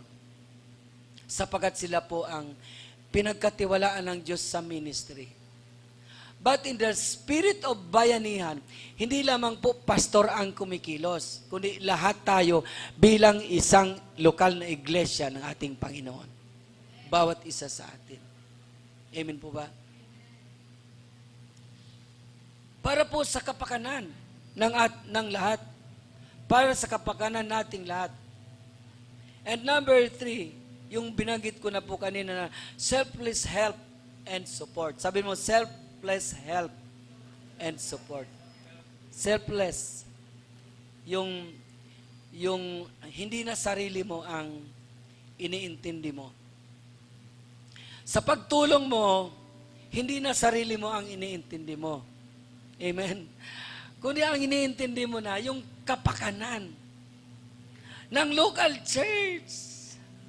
sapagat sila po ang pinagkatiwalaan ng Diyos sa ministry. But in the spirit of bayanihan, hindi lamang po pastor ang kumikilos, kundi lahat tayo bilang isang lokal na iglesia ng ating Panginoon. Bawat isa sa atin. Amen po ba? para po sa kapakanan ng lahat. Para sa kapakanan nating lahat. And number 3, yung binanggit ko na po kanina na selfless help and support. Sabi mo, selfless help and support. Selfless. Yung hindi na sarili mo ang iniintindi mo. Sa pagtulong mo, hindi na sarili mo ang iniintindi mo. Amen? Kundi ang iniintindi mo na, yung kapakanan ng local church.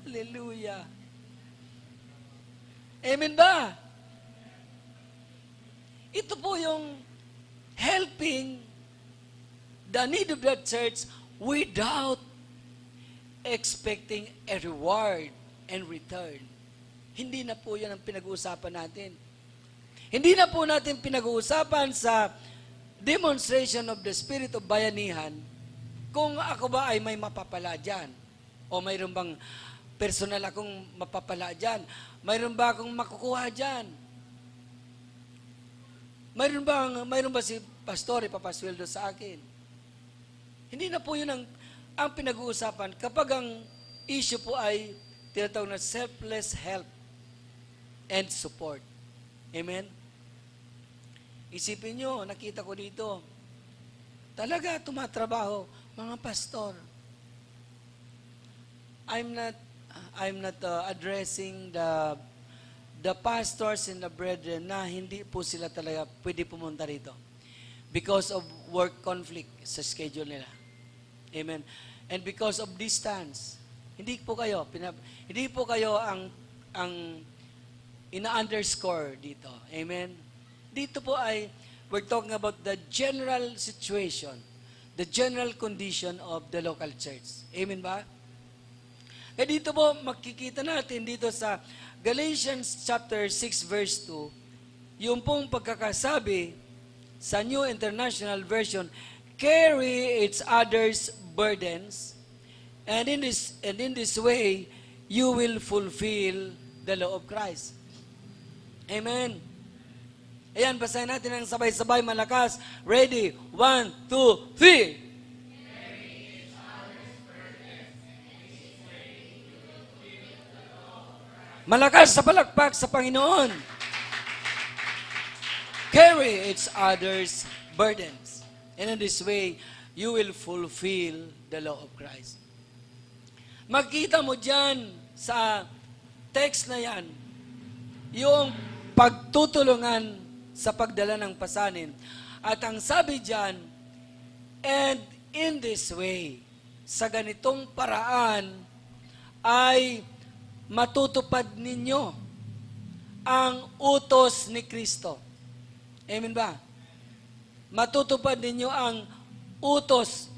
Hallelujah. Amen ba? Ito po yung helping the need of that church without expecting a reward and return. Hindi na po yan ang pinag-uusapan natin. Hindi na po natin pinag-uusapan sa demonstration of the spirit of bayanihan kung ako ba ay may mapapala dyan. O mayroon bang personal akong mapapala dyan? Mayroon ba akong makukuha dyan? Mayroon ba si pastor ipapasweldo sa akin? Hindi na po yun ang pinag-uusapan kapag ang issue po ay tinatawag na selfless help and support. Amen? Isipin nyo, nakita ko dito, talaga tumatrabaho, mga pastor. I'm not addressing the pastors and the brethren na hindi po sila talaga pwede pumunta rito because of work conflict sa schedule nila. Amen. And because of distance. Hindi po kayo ang ina-underscore dito. Amen. Dito po ay we're talking about the general situation, the general condition of the local church. Amen ba? Eh dito po makikita natin dito sa Galatians chapter 6 verse 2, yung pong pagkakasabi sa New International Version, carry each other's burdens, and in this way you will fulfill the law of Christ. Amen. Ayan, basahin natin ang sabay-sabay malakas. Ready? 1, 2, 3. Malakas sa palakpak sa Panginoon. Carry each other's burdens. And in this way, you will fulfill the law of Christ. Makita mo dyan sa text na yan, yung pagtutulungan sa pagdala ng pasanin. At ang sabi dyan, and in this way, sa ganitong paraan, ay matutupad ninyo ang utos ni Kristo. Amen ba? Matutupad ninyo ang utos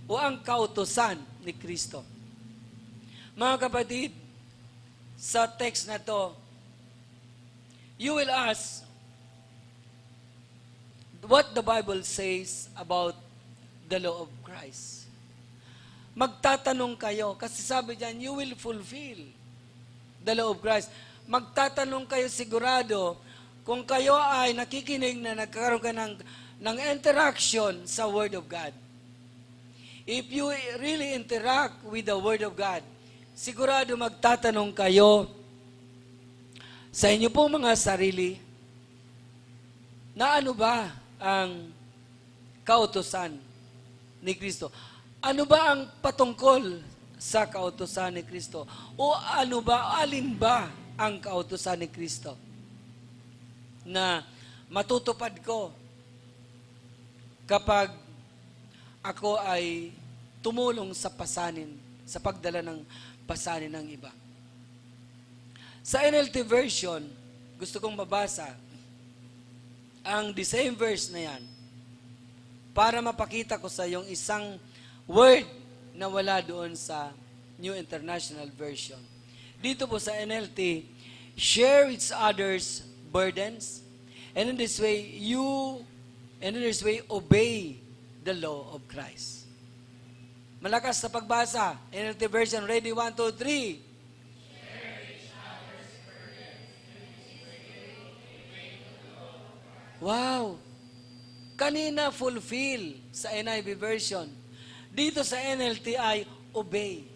o ang kautosan ni Kristo. Mga kapatid, sa text na to, you will ask what the Bible says about the law of Christ. Magtatanong kayo, kasi sabi diyan, you will fulfill the law of Christ. Magtatanong kayo sigurado kung kayo ay nakikinig na nagkakaroon ka ng interaction sa Word of God. If you really interact with the Word of God, sigurado magtatanong kayo sa inyo pong mga sarili na ano ba ang kautusan ni Kristo? Ano ba ang patungkol sa kautusan ni Kristo? O alin ba ang kautusan ni Kristo na matutupad ko kapag ako ay tumulong sa pasanin, sa pagdala ng pasanin ng iba? Sa NLT version, gusto kong mabasa ang the same verse na yan para mapakita ko sa yung isang word na wala doon sa New International Version. Dito po sa NLT, share each other's burdens, and in this way, obey the law of Christ. Malakas sa pagbasa. NLT version, ready, 1, 2, 3. Wow! Kanina, fulfill sa NIV version. Dito sa NLT ay obey.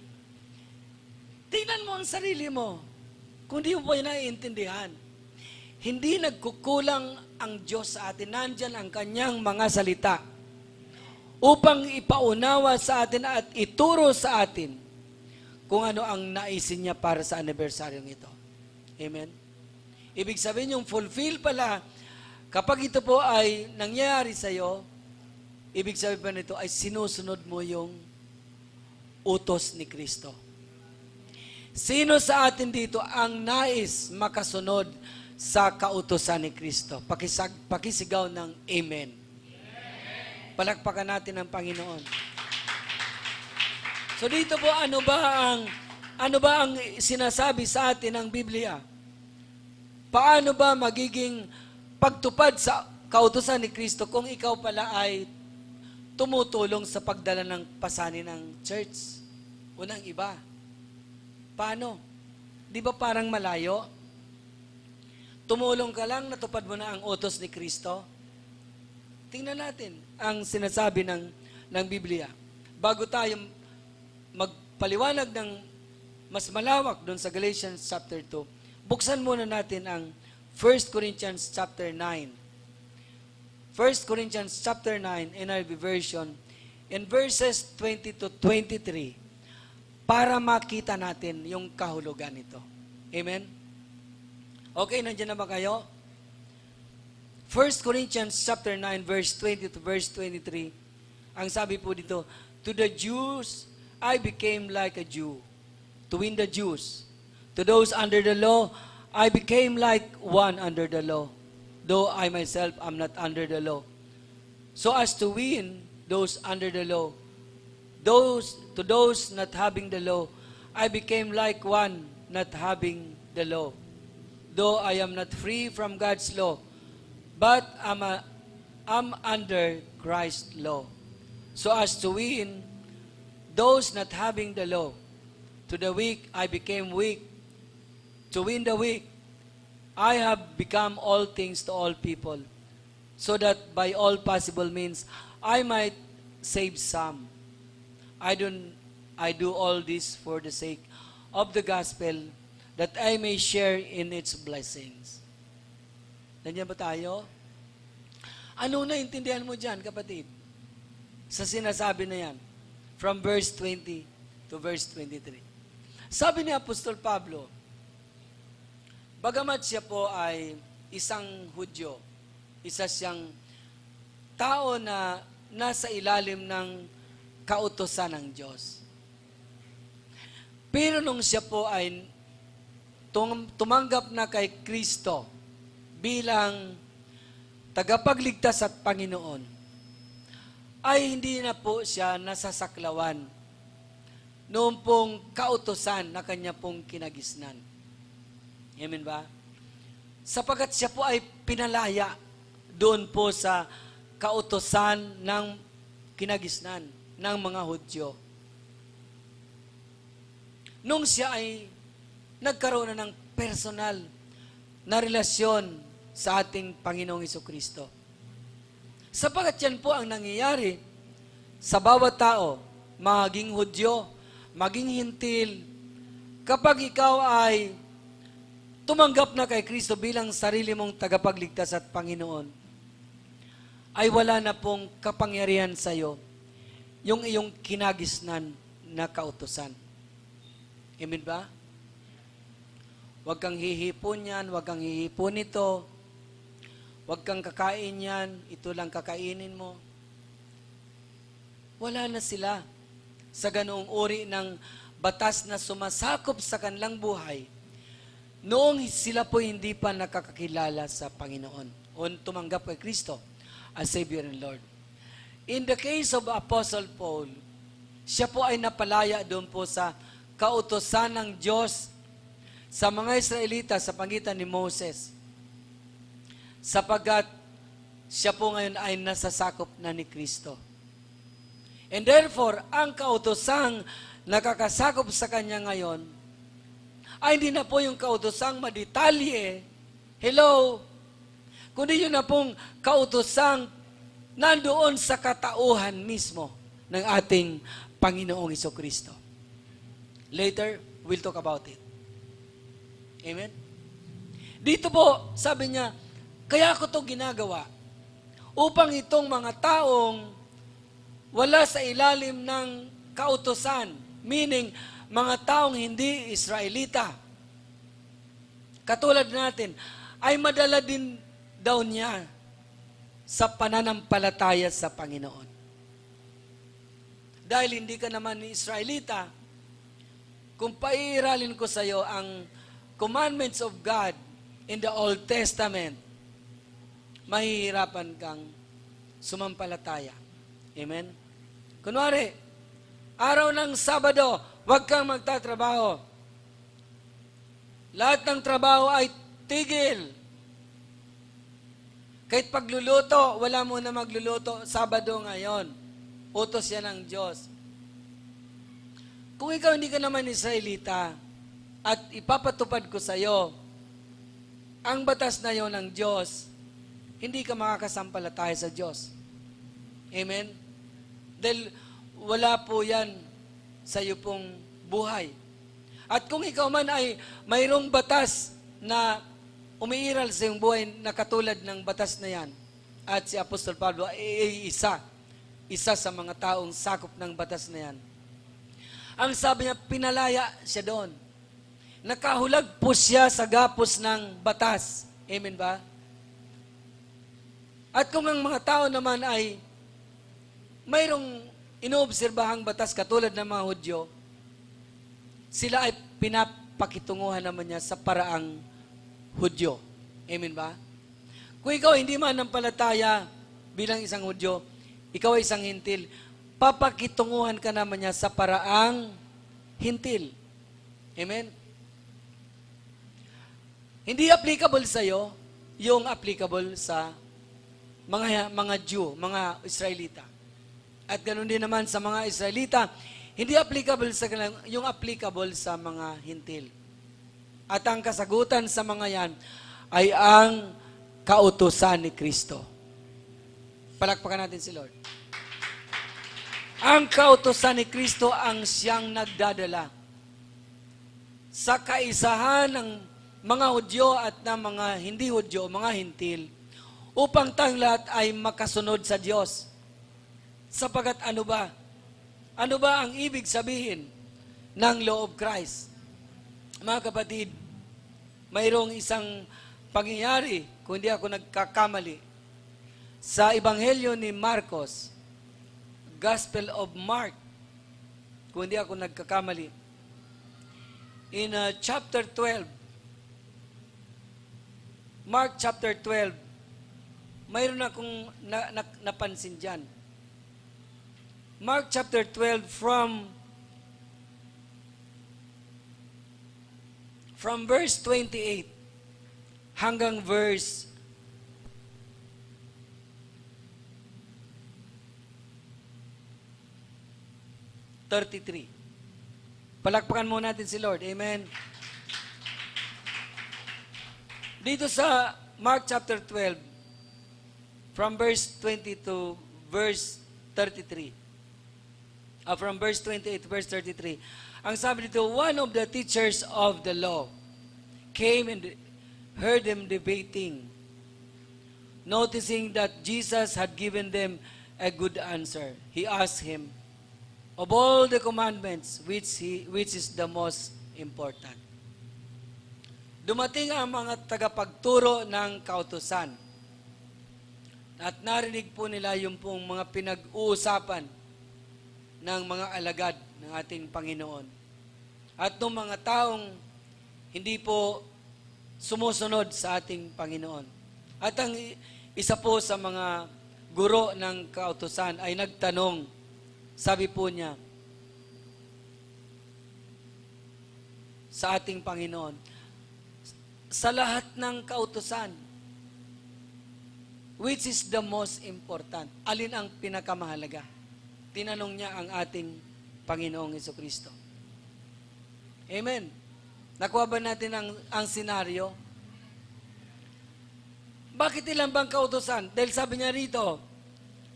Tingnan mo ang sarili mo. Kung di mo po yun naiintindihan. Hindi nagkukulang ang Diyos sa atin. Nandyan ang kanyang mga salita upang ipaunawa sa atin at ituro sa atin kung ano ang naisin niya para sa anibersaryong ito. Amen? Ibig sabihin yung fulfill pala, kapag ito po ay nangyayari sa iyo, ibig sabihin pa nito ay sinusunod mo yung utos ni Kristo. Sino sa atin dito ang nais makasunod sa kautosan ni Kristo? Pakisigaw ng Amen. Palakpakan natin ang Panginoon. So dito po, ano ba ang sinasabi sa atin ng Biblia? Paano ba magiging pagtupad sa kautusan ni Kristo kung ikaw pala ay tumutulong sa pagdala ng pasanin ng church o ng iba? Paano? Di ba parang malayo? Tumulong ka lang, natupad mo na ang utos ni Kristo? Tingnan natin ang sinasabi ng Biblia. Bago tayo magpaliwanag ng mas malawak doon sa Galatians chapter 2, buksan muna natin ang 1 Corinthians chapter 9. 1 Corinthians chapter 9, NIV version, in verses 20 to 23, para makita natin yung kahulugan nito. Amen? Okay, nandiyan na ba kayo? 1 Corinthians chapter 9, verse 20 to verse 23, ang sabi po dito, to the Jews, I became like a Jew, to win the Jews. To those under the law, I became like one under the law, though I myself am not under the law. So as to win those under the law, to those not having the law, I became like one not having the law. Though I am not free from God's law, but I'm under Christ's law. So as to win those not having the law, to the weak I became weak. To win the weak, I have become all things to all people, so that by all possible means I might save some. I do all this for the sake of the gospel, that I may share in its blessings. Nandiyan ba tayo? Ano naintindihan mo dyan, kapatid? Sa sinasabi na yan, from verse 20 to verse 23. Sabi ni Apostol Pablo, bagamat siya po ay isang Hudyo, isa siyang tao na nasa ilalim ng kautosan ng Diyos. Pero nung siya po ay tumanggap na kay Kristo bilang tagapagligtas at Panginoon, ay hindi na po siya nasasaklawan noong pong kautosan na kanya pong kinagisnan. Amen ba? Sapagat siya po ay pinalaya doon po sa kautosan ng kinagisnan ng mga Hudyo. Nung siya ay nagkaroon na ng personal na relasyon sa ating Panginoong Jesucristo. Sapagat yan po ang nangyayari sa bawat tao, maging Hudyo, maging Hintil, kapag ikaw ay tumanggap na kay Kristo bilang sarili mong tagapagligtas at Panginoon, ay wala na pong kapangyarihan sa iyo yung iyong kinagisnan na kautusan. Amen ba? Huwag kang hihipon yan, huwag kang hihipon ito, huwag kang kakain yan, ito lang kakainin mo. Wala na sila sa ganoong uri ng batas na sumasakop sa kanilang buhay noong sila po hindi pa nakakakilala sa Panginoon o tumanggap kay Kristo as Savior and Lord. In the case of Apostle Paul, siya po ay napalaya doon po sa kautosan ng Diyos sa mga Israelita sa pagitan ni Moses, sapagkat siya po ngayon ay nasasakop na ni Kristo. And therefore, ang kautosang nakakasakop sa kanya ngayon ay hindi na po yung kautosang madetalye, hello, kundi yun na pong kautosang nandoon sa katauhan mismo ng ating Panginoong Hesukristo. Later, we'll talk about it. Amen? Dito po, sabi niya, kaya ko ito ginagawa upang itong mga taong wala sa ilalim ng kautusan, meaning mga taong hindi Israelita, katulad natin, ay madala din daw niya sa pananampalataya sa Panginoon. Dahil hindi ka naman Israelita, kung paiiralin ko sa iyo ang commandments of God in the Old Testament, mahihirapan kang sumampalataya. Amen? Kunwari, araw ng Sabado, huwag kang magtatrabaho. Lahat ng trabaho ay tigil. Kahit pagluluto, wala mo na magluluto, Sabado ngayon. Utos yan ng Diyos. Kung ikaw hindi ka naman Israelita, at ipapatupad ko sa iyo ang batas na yon ng Diyos, hindi ka makakasampalataya sa Diyos. Amen? Dahil wala po yan sa iyo pong buhay. At kung ikaw man ay mayroong batas na umiiral sa iyong buhay na katulad ng batas na yan, at si Apostol Pablo ay isa sa mga taong sakop ng batas na yan. Ang sabi niya, pinalaya siya doon. Nakahulag po siya sa gapos ng batas. Amen ba? At kung ang mga tao naman ay mayroong inoobserbahang batas katulad ng mga Hudyo, sila ay pinapakitunguhan naman niya sa paraang Hudyo. Amen ba? Kung ikaw hindi manampalataya bilang isang Hudyo, ikaw ay isang hintil, papakitunguhan ka naman niya sa paraang hintil. Amen? Hindi applicable sa iyo yung applicable sa mga Jew, mga Israelita. At ganoon din naman sa mga Israelita, hindi applicable sa kanila yung applicable sa mga hintil. At ang kasagutan sa mga yan ay ang kautusan ni Kristo. Palakpakan natin si Lord. Ang kautusan ni Kristo ang siyang nagdadala sa kaisahan ng mga Hudyo at ng mga hindi Hudyo, mga hintil, upang tayong lahat ay makasunod sa Diyos. Sapagat ano ba? Ano ba ang ibig sabihin ng law of Christ? Mga kapatid, mayroong isang pangyayari, kung hindi ako nagkakamali, sa Ebanghelyo ni Marcos, Gospel of Mark, kung hindi ako nagkakamali, in chapter 12, Mark chapter 12, mayroon akong napansin dyan. Mark chapter 12 from verse 28 hanggang verse 33. Palakpakan muna natin si Lord. Amen. Dito sa Mark chapter 12, from verse 20 to verse 33. From verse 28 to verse 33. Ang sabi dito, one of the teachers of the law came and heard them debating, noticing that Jesus had given them a good answer. He asked him, of all the commandments, which is the most important? Dumating ang mga tagapagturo ng kautusan at narinig po nila yung pong mga pinag-uusapan ng mga alagad ng ating Panginoon. At ng mga taong hindi po sumusunod sa ating Panginoon. At ang isa po sa mga guro ng kautusan ay nagtanong, sabi po niya, sa ating Panginoon, sa lahat ng kautusan, which is the most important? Alin ang pinakamahalaga? Tinanong niya ang ating Panginoong Hesukristo. Amen. Nakuha ba natin ang senaryo? Bakit ilan bang kautusan? Dahil sabi niya rito,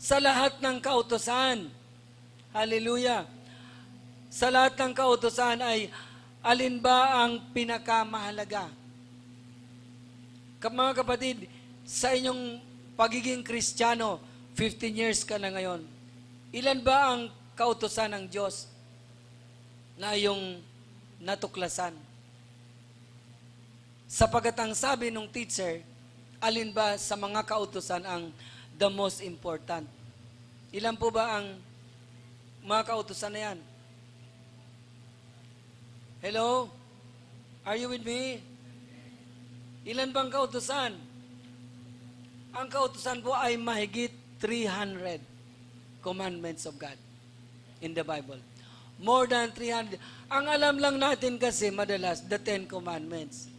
sa lahat ng kautusan. Hallelujah. Sa lahat ng kautusan ay alin ba ang pinakamahalaga? Mga kapatid, sa inyong pagiging Kristiyano, 15 years ka na ngayon, ilan ba ang kautusan ng Diyos na iyong natuklasan? Sapagat ang sabi ng teacher, alin ba sa mga kautusan ang the most important? Ilan po ba ang mga kautusan na yan? Hello? Are you with me? Ilan bang kautusan? Ang kautusan po ay mahigit 300 commandments of God in the Bible. More than 300. Ang alam lang natin kasi madalas, the 10 commandments.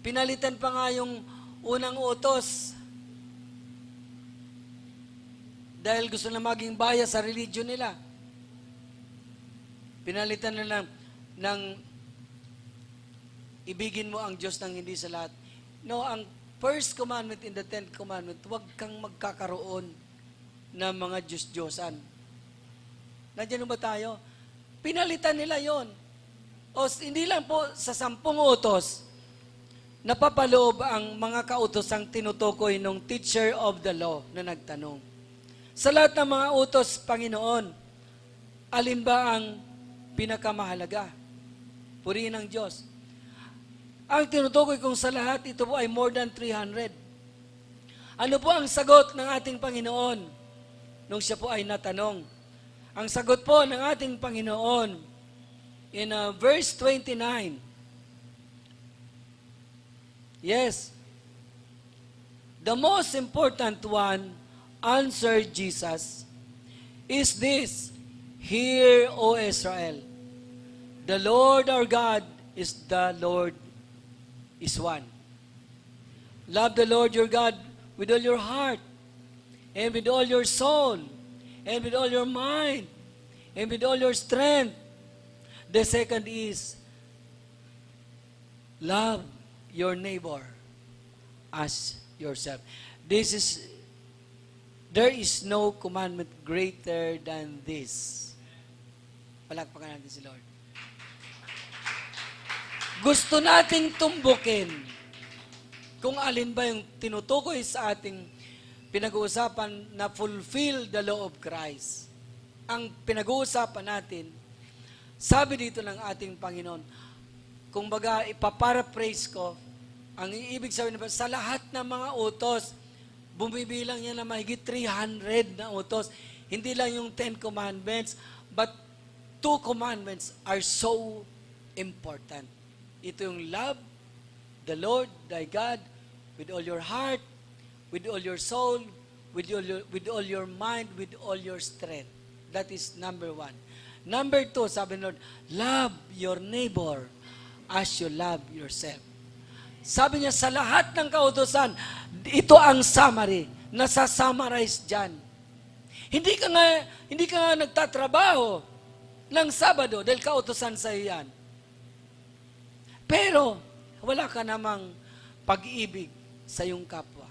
Pinalitan pa nga yung unang utos. Dahil gusto na maging bias sa religion nila. Pinalitan na lang ng ibigin mo ang Diyos ng hindi sa lahat. No, ang first commandment in the 10th commandment, huwag kang magkakaroon ng mga Diyos-Diyosan. Nandiyan ba tayo? Pinalitan nila yon. O hindi lang po sa 10 utos, napapaloob ang mga kautosang tinutukoy ng teacher of the law na nagtanong. Sa lahat ng mga utos, Panginoon, alin ba ang pinakamahalaga? Purihin ng Diyos. Ang tinutukoy kong sa lahat, ito po ay more than 300. Ano po ang sagot ng ating Panginoon nung siya po ay natanong? Ang sagot po ng ating Panginoon in verse 29. Yes. The most important one, answered Jesus, is this: Hear, O Israel, the Lord our God is the Lord is one. Love the Lord your God with all your heart, and with all your soul, and with all your mind, and with all your strength. The second is, love your neighbor as yourself. There is no commandment greater than this. Palakpakan natin si Lord. Gusto nating tumbukin kung alin ba yung tinutukoy sa ating pinag-uusapan na fulfill the law of Christ. Ang pinag-uusapan natin, sabi dito ng ating Panginoon, kung baga ipaparaphrase ko, ang ibig sabihin sa lahat ng mga utos, bumibilang niya na mahigit 300 na utos. Hindi lang yung 10 commandments, but 2 commandments are so important. Ito yung love the Lord thy God with all your heart, with all your soul, with all your mind, with all your strength. That is number 1. Number 2, sabi ng Lord, love your neighbor as you love yourself. Sabi niya, sa lahat ng kautusan, ito ang summary, nasa-summarize dyan. Hindi ka nga nagtatrabaho ng Sabado dahil kautusan sa iyo yan. Pero, wala ka namang pag-ibig sa iyong kapwa.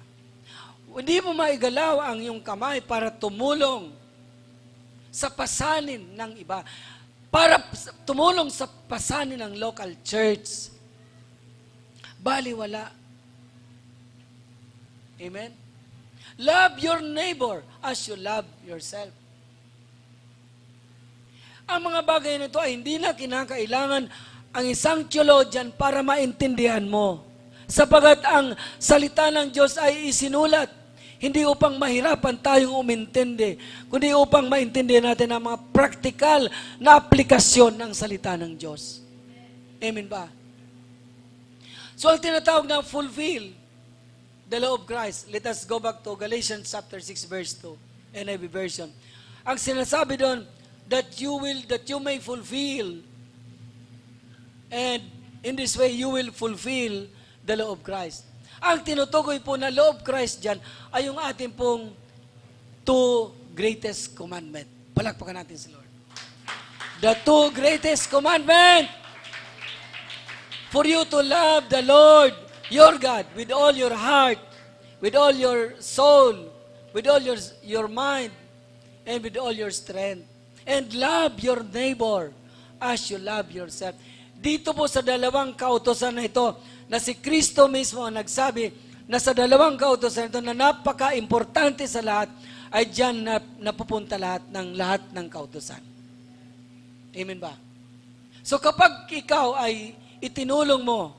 Hindi mo maigalaw ang iyong kamay para tumulong sa pasanin ng iba. Para tumulong sa pasanin ng local church. Baliwala. Amen? Love your neighbor as you love yourself. Ang mga bagay na ito ay hindi na kinakailangan ang isang theologian para maintindihan mo. Sapagat ang salita ng Diyos ay isinulat, hindi upang mahirapan tayong umintindi, kundi upang maintindihan natin ang mga practical na aplikasyon ng salita ng Diyos. Amen ba? So ang tinatawag na fulfill the law of Christ. Let us go back to Galatians chapter 6 verse 2, NIV version. Ang sinasabi doon, that you may fulfill, and in this way you will fulfill the law of Christ. Ang tinutukoy po na law of Christ dyan ay yung ating pong 2 greatest commandment. Palakpakan natin si Lord. The 2 greatest commandment. For you to love the Lord, your God, with all your heart, with all your soul, with all your mind, and with all your strength. And love your neighbor as you love yourself. Dito po sa dalawang kautosan na ito, na si Kristo mismo ang nagsabi na sa dalawang kautosan ito na napaka-importante sa lahat, ay diyan na napupunta lahat ng kautosan. Amen ba? So kapag ikaw ay itinulong mo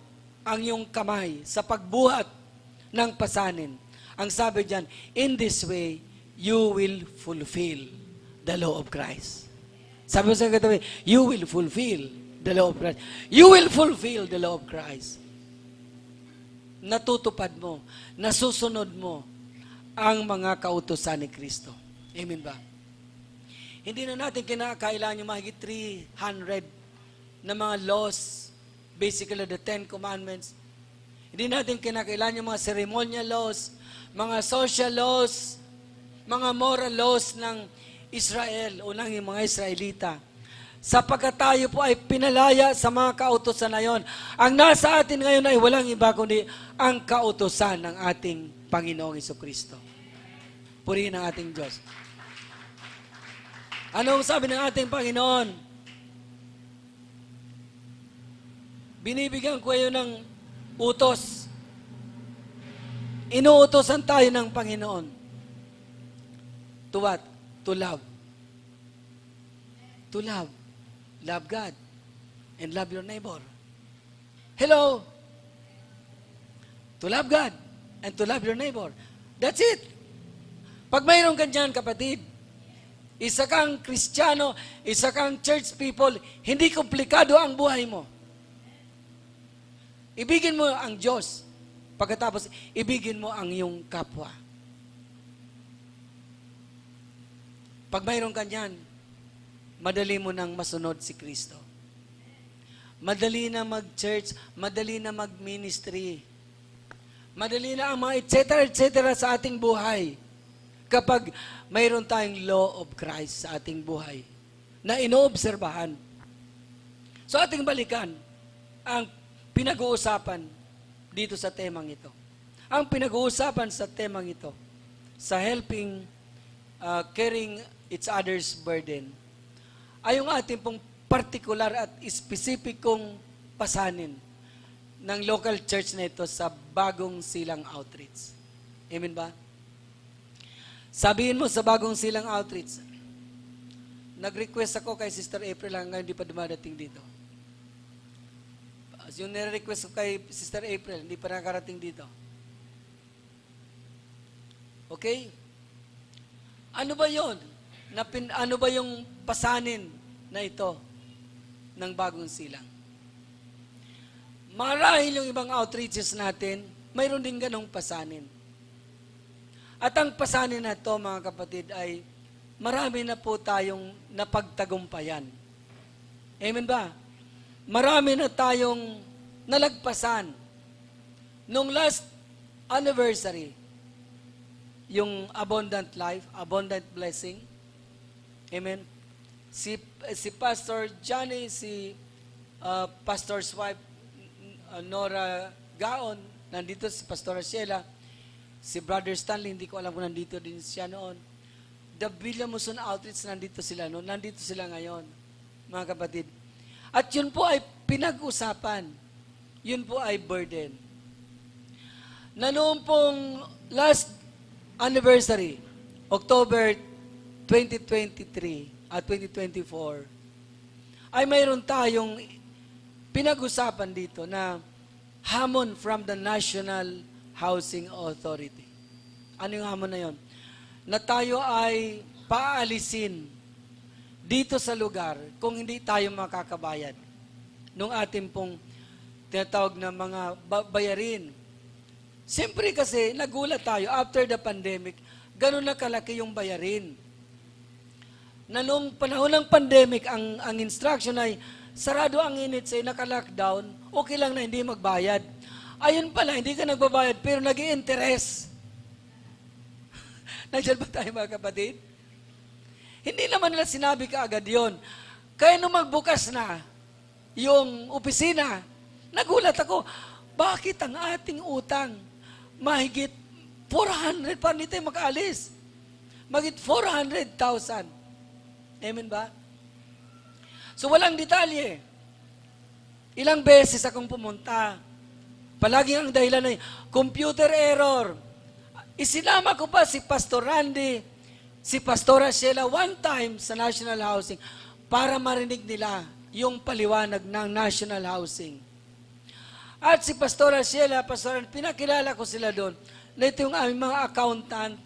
ang iyong kamay sa pagbuhat ng pasanin, ang sabi diyan, in this way, you will fulfill the law of Christ. Sabi mo sa katabi, you will fulfill the law of Christ. You will fulfill the law of Christ. Natutupad mo, nasusunod mo ang mga kautusan ni Kristo. Amen ba? Hindi na natin kinakailangan yung mahigit 300 na mga laws, basically the 10 commandments. Hindi natin kinakailangan yung mga ceremonial laws, mga social laws, mga moral laws ng Israel o ng mga Israelita. Sapagkat tayo po ay pinalaya sa mga kautosan na yon. Ang nasa atin ngayon ay walang iba kundi ang kautosan ng ating Panginoong Jesucristo. Purihin ang ating Diyos. Anong sabi ng ating Panginoon? Binibigyan ko kayo ng utos. Inuutosan tayo ng Panginoon. To what? To love. To love. Love God. And love your neighbor. Hello? To love God. And to love your neighbor. That's it. Pag mayroon ka dyan, kapatid, isa kang Kristiyano, isa kang church people, hindi komplikado ang buhay mo. Ibigin mo ang Diyos. Pagkatapos, ibigin mo ang iyong kapwa. Pag mayroon ka dyan, madali mo nang masunod si Kristo. Madali na mag-church, madali na mag-ministry. Madali na ang mga etc. sa ating buhay. Kapag mayroon tayong law of Christ sa ating buhay na inoobserbahan. So ating balikan ang pinag-uusapan dito sa temang ito. Ang pinag-uusapan sa temang ito, sa helping, carrying each other's burden, ay yung ating pong particular at specificong pasanin ng local church na ito sa Bagong Silang Outreach. Amen ba? Sabihin mo sa Bagong Silang Outreach, nag-request ako kay Sister April hanggang hindi pa dumadating dito. Yung nire-request ko kay Sister April, hindi pa nakarating dito. Okay? Ano ba yun? Ano ba yung pasanin na ito ng Bagong Silang? Marahil yung ibang outreaches natin, mayroon din ganong pasanin. At ang pasanin na ito, mga kapatid, ay marami na po tayong napagtagumpayan. Amen ba? Marami na tayong nalagpasan. Nung last anniversary, yung abundant life, abundant blessing, amen? Si Pastor Johnny, si Pastor's wife, Nora Gaon, nandito si Pastor Sheila, si Brother Stanley, hindi ko alam kung nandito din siya noon. The Villamuson Outreach, nandito sila noon. Nandito sila ngayon, mga kapatid. At yun po ay pinag-usapan. Yun po ay burden. Na noong pong last anniversary, October 2023 at 2024, ay mayroon tayong pinag-usapan dito na hamon from the National Housing Authority. Ano yung hamon na yon? Na tayo ay paalisin dito sa lugar kung hindi tayo makakabayad nung ating pong tinatawag na mga bayarin. Siyempre kasi nagulat tayo after the pandemic, ganun na kalaki yung bayarin. Na nung panahon ng pandemic, ang instruction ay sarado ang unit say naka-lockdown, okay lang na hindi magbayad. Ayun pala, hindi ka nagbabayad, pero nag-i-interest. Nandiyan ba tayo, mga kapatid? Hindi naman nila sinabi kaagad yon. Kaya nung magbukas na yung opisina, nagulat ako, bakit ang ating utang mahigit 400 pa nito makaalis? Magit 400,000. Amen ba? So walang detalye. Ilang beses akong pumunta. Palagi ang dahilan ay computer error. Isinama ko pa si Pastor Randy, si Pastora Sheila one time sa National Housing para marinig nila yung paliwanag ng National Housing. At si Pastora Sheila, pinakilala ko sila doon na ito yung aming mga accountant.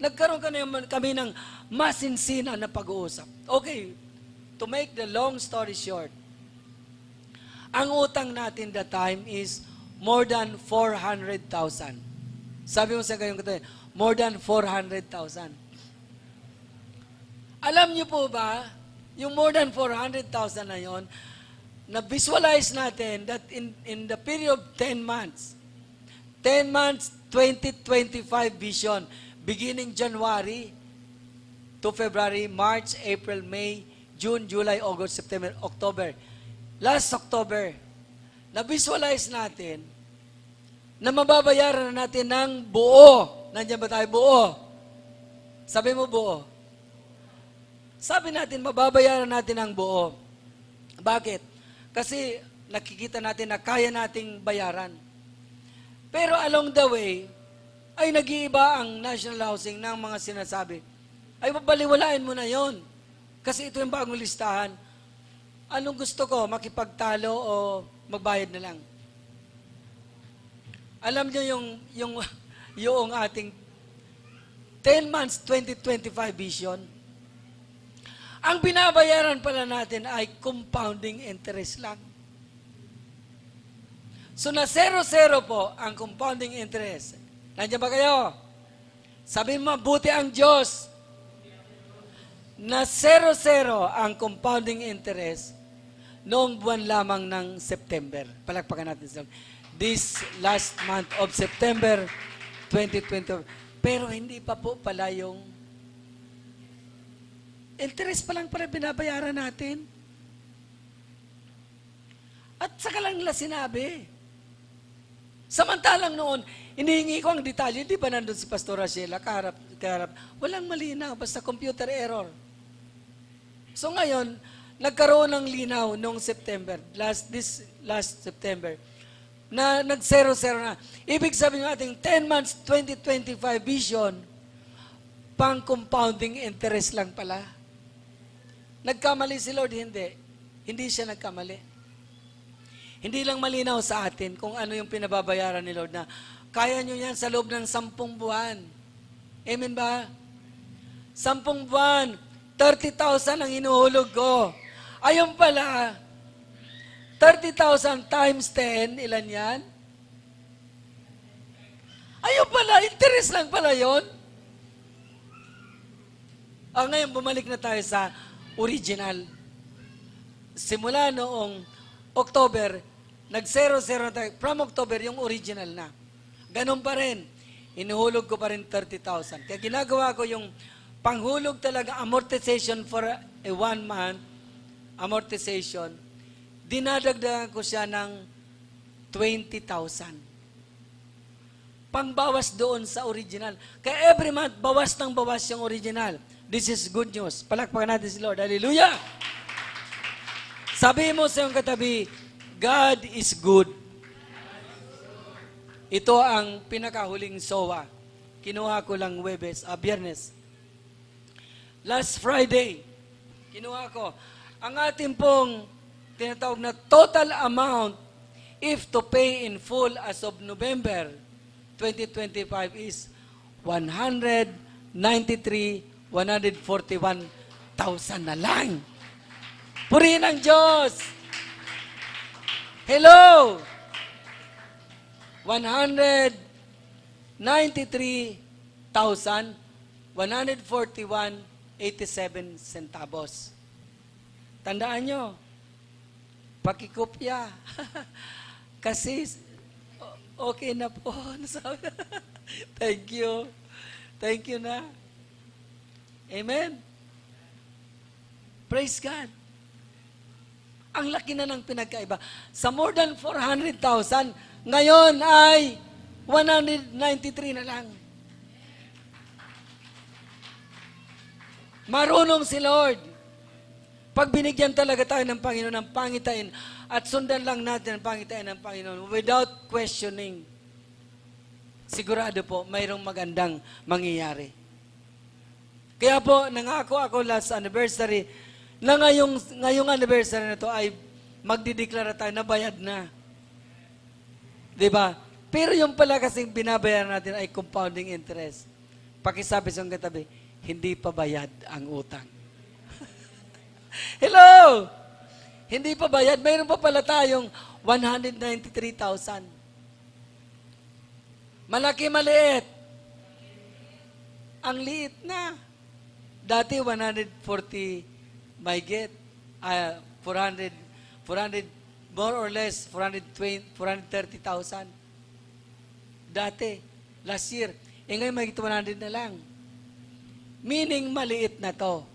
Nagkaroon kami ng masinsinan na pag-uusap. Okay, to make the long story short, ang utang natin that time is more than 400,000. Sabi mo sa kayong katabi, more than 400,000. Alam niyo po ba, yung more than 400,000 na yon, na-visualize natin that in the period of 10 months, 2025 vision, beginning January to February, March, April, May, June, July, August, September, October. Last October, na-visualize natin na mababayaran na natin ng buo. Nandiyan ba tayo? Buo. Sabi mo buo. Sabi natin, mababayaran natin ang buo. Bakit? Kasi nakikita natin na kaya nating bayaran. Pero along the way, ay nag-iiba ang National Housing ng mga sinasabi. Ay babaliwalain mo na yon. Kasi ito yung bagong listahan. Anong gusto ko? Makipagtalo o magbayad na lang? Alam niyo yung ating 10 months 2025 vision. Ang binabayaran pala natin ay compounding interest lang. So na 0-0 po ang compounding interest. Nandiyan ba kayo? Sabi mo, buti ang Diyos. Na 0-0 ang compounding interest noong buwan lamang ng September. Palakpakan natin sila. This last month of September 2020. Pero hindi pa po pala yung interest pa lang pala binabayaran natin. At saka lang nila sinabi. Samantalang noon, inihingi ko ang detalye, di ba nandun si Pastora Sheila, kaharap. Walang malinaw, basta computer error. So ngayon, nagkaroon ng linaw noong September, this last September, na nag-0-0 na. Ibig sabihin ng ating 10 months 2025 vision, pang compounding interest lang pala. Nagkamali si Lord? Hindi. Hindi siya nagkamali. Hindi lang malinaw sa atin kung ano yung pinababayaran ni Lord na kaya nyo yan sa loob ng 10 buwan. Amen ba? 10 buwan, 30,000 ang hinuhulog ko. Ayun pala, 30,000 times 10, ilan yan? Ayun pala, interest lang pala yun. Ngayon, bumalik na tayo sa original. Simula noong October, nag-0-0 na tayo. From October, yung original na. Ganun pa rin. Inuhulog ko pa rin 30,000. Kaya ginagawa ko yung panghulog talaga, amortization for a 1 month, amortization, dinadagdagan ko siya ng 20,000. Pangbawas doon sa original. Kaya every month, bawas ng bawas yung original. This is good news. Palakpakan natin si Lord. Hallelujah! Sabi mo sa iyong katabi, God is good. Ito ang pinakahuling sowa. Kinuha ko lang Biyernes. Last Friday, kinuha ko. Ang ating pong tinatawag na total amount if to pay in full as of November 2025 is 141,000 na lang. Purihin ang Diyos! Hello! 193,141.87 centavos. Tandaan nyo, pakikopya. Kasi, okay na po. Thank you. Thank you na. Amen. Praise God. Ang laki na ng pinagkaiba. Sa more than 400,000, ngayon ay 193 na lang. Marunong si Lord. Pag binigyan talaga tayo ng Panginoon ng pangitain at sundan lang natin ang pangitain ng Panginoon without questioning, sigurado po, mayroong magandang mangyayari. Kaya po, nangako ako last anniversary na ngayong anniversary na to ay magdideklara tayo na bayad na. Diba? Pero yung pala kasing binabayaran natin ay compounding interest. Pakisabi sa katabi, hindi pa bayad ang utang. Hello! Hindi pa bayad. Mayroon pa pala tayong 193,000. Malaki, maliit. Ang liit na. Dati 140 may get. 400, more or less, 430,000. Dati, last year. Ngayon may 100 na lang. Meaning, maliit na to.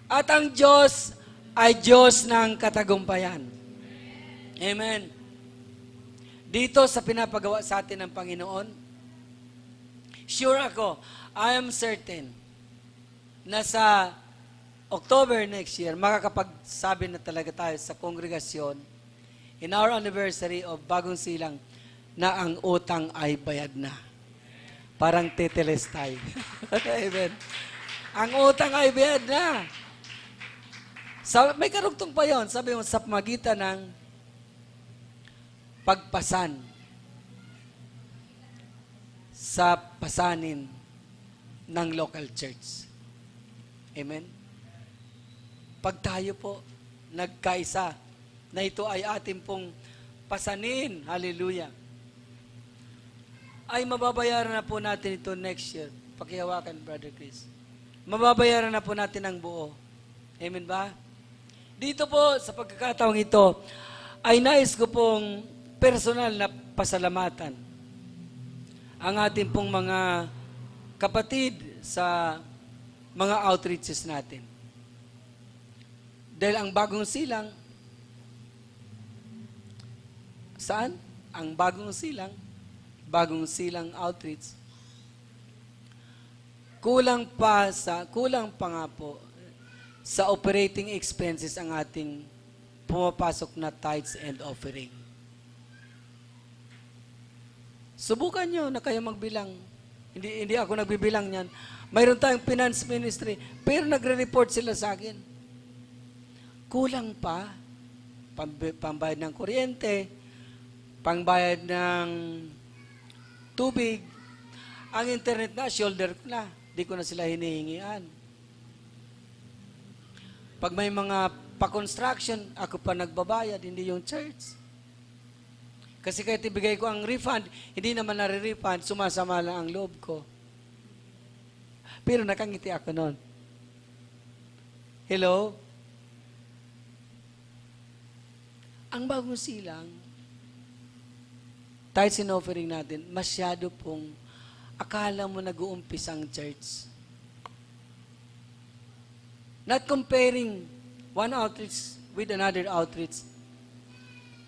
At ang Diyos ay Diyos ng katagumpayan. Amen. Dito sa pinapagawa sa atin ng Panginoon, sure ako, I am certain na sa October next year, makakapagsabi na talaga tayo sa kongregasyon in our anniversary of Bagong Silang na ang utang ay bayad na. Parang tetelestay. Amen. Ang utang ay bayad na. May karugtong pa yon. Sabi mo, sa magitan ng pagpasan sa pasanin ng local church. Amen? Pag tayo po nagkaisa na ito ay ating pong pasanin, hallelujah, ay mababayaran na po natin ito next year. Pakihawakan, Brother Chris. Mababayaran na po natin ang buo. Amen ba? Dito po, sa pagkakataong ito, ay nais ko pong personal na pasalamatan ang ating pong mga kapatid sa mga outreaches natin. Dahil ang Bagong Silang, saan? Ang Bagong Silang Outreach, kulang pa nga po sa operating expenses ang ating pumapasok na tithes and offering. Subukan nyo na kayo magbilang. Hindi ako nagbibilang niyan. Mayroon tayong finance ministry, pero nagre-report sila sa akin. Kulang pa. Pambayad ng kuryente, pangbayad ng tubig, ang internet na, shoulder ko na. Di ko na sila hinihingian. Pag may mga pa-construction, ako pa nagbabayad, hindi yung church. Kasi kahit ibigay ko ang refund, hindi naman nare-refund, sumasama lang ang loob ko. Pero nakangiti ako noon. Hello? Ang Bagong Silang, tithes and offering natin, masyado pong akala mo nag-uumpis ang church. Not comparing one outreach with another outreach.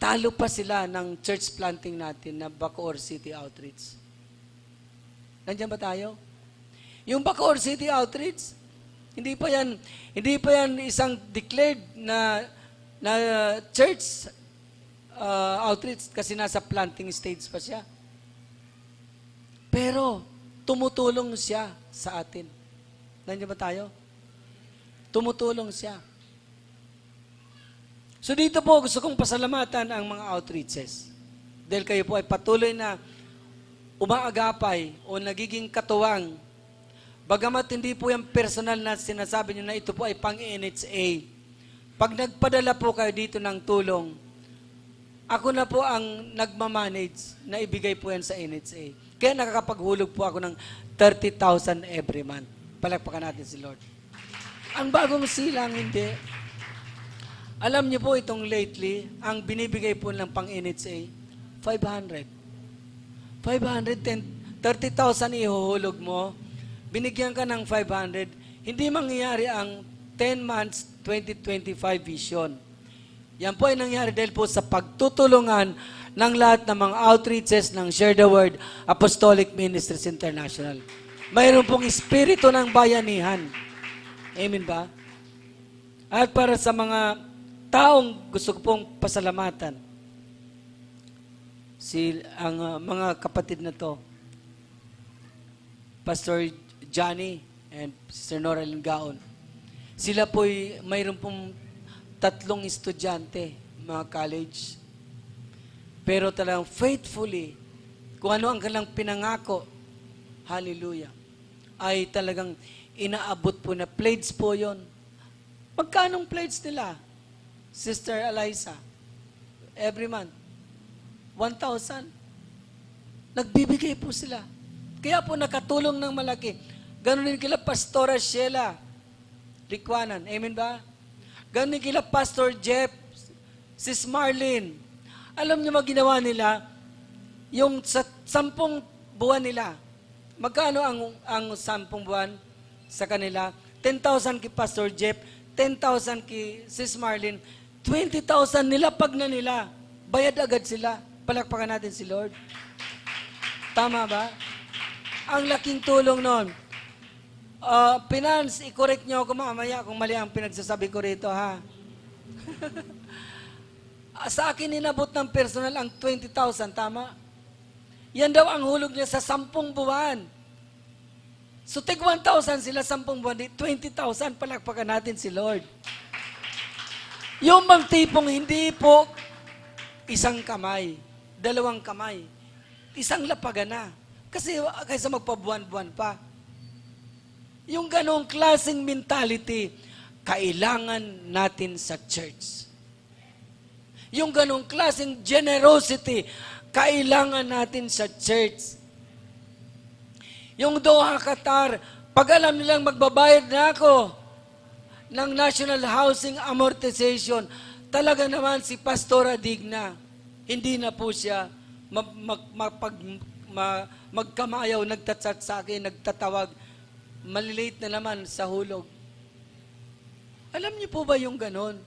Talo pa sila ng church planting natin na Bacoor City Outreach. Nandiyan ba tayo? Yung Bacoor City Outreach, hindi pa yan isang declared na church outreach kasi nasa planting stage pa siya. Pero tumutulong siya sa atin. Nandiyan ba tayo? Tumutulong siya. So dito po, gusto kong pasalamatan ang mga outreaches. Dahil kayo po ay patuloy na umaagapay o nagiging katuwang. Bagamat hindi po yung personal na sinasabi nyo na ito po ay pang-NHA. Pag nagpadala po kayo dito ng tulong, ako na po ang nagmamanage na ibigay po yan sa NHA. Kaya nakakapaghulog po ako ng 30,000 every month. Palakpakan natin si Lord. Ang Bagong Silang, hindi. Alam niyo po itong lately, ang binibigay po ng pang-NHA, 500. 510, 30,000 ihuhulog mo, binigyan ka ng 500, hindi mangyayari ang 10 months 2025 vision. Yan po ay nangyari dahil po sa pagtutulungan ng lahat ng mga outreaches ng Share the Word Apostolic Ministries International. Mayroon pong espiritu ng bayanihan. Amen ba? At para sa mga taong gusto ko pong pasalamatan, mga kapatid na to, Pastor Johnny and Sister Nora Lingaon, sila po'y mayroon pong 3 estudyante, mga college. Pero talagang faithfully, kung ano ang kanilang pinangako, hallelujah, ay talagang inaabot po na pledge po yon. Magkanong pledge nila, Sister Eliza? Every month, 1,000. Nagbibigay po sila. Kaya po nakatulong ng malaki. Ganon din kila Pastora Sheila Likwanan. Amen ba? Ganon din kila Pastor Jeff, Sis Marlene. Alam niyo maginawa nila, yung sa 10 buwan nila, magkano ang 10 buwan sa kanila? 10,000 kay Pastor Jeff, 10,000 kay Sis Marlene, 20,000 nila pag na nila. Bayad agad sila. Palakpakan natin si Lord. Tama ba? Ang laking tulong nun. Finance, i-correct nyo ako mamaya kung mali ang pinagsasabi ko rito, ha? Sa akin, inabot ng personal ang 20,000, tama? Yan daw ang hulog niya sa 10 buwan. So, tig 1,000 sila 10 buwan, 20,000, palakpakan natin si Lord. Yung bang tipong hindi po isang kamay, 2 kamay, isang lapagan na. Kasi kaysa magpabuwan-buwan pa. Yung ganong klaseng mentality, kailangan natin sa church. Yung ganong klaseng generosity, kailangan natin sa church. Yung Doha, Qatar, pag alam nilang magbabayad na ako ng National Housing Amortization, talaga naman si Pastora Digna, hindi na po siya magkamayaw, nagtatsat sa akin, nagtatawag, malilate na naman sa hulog. Alam niyo po ba yung ganon?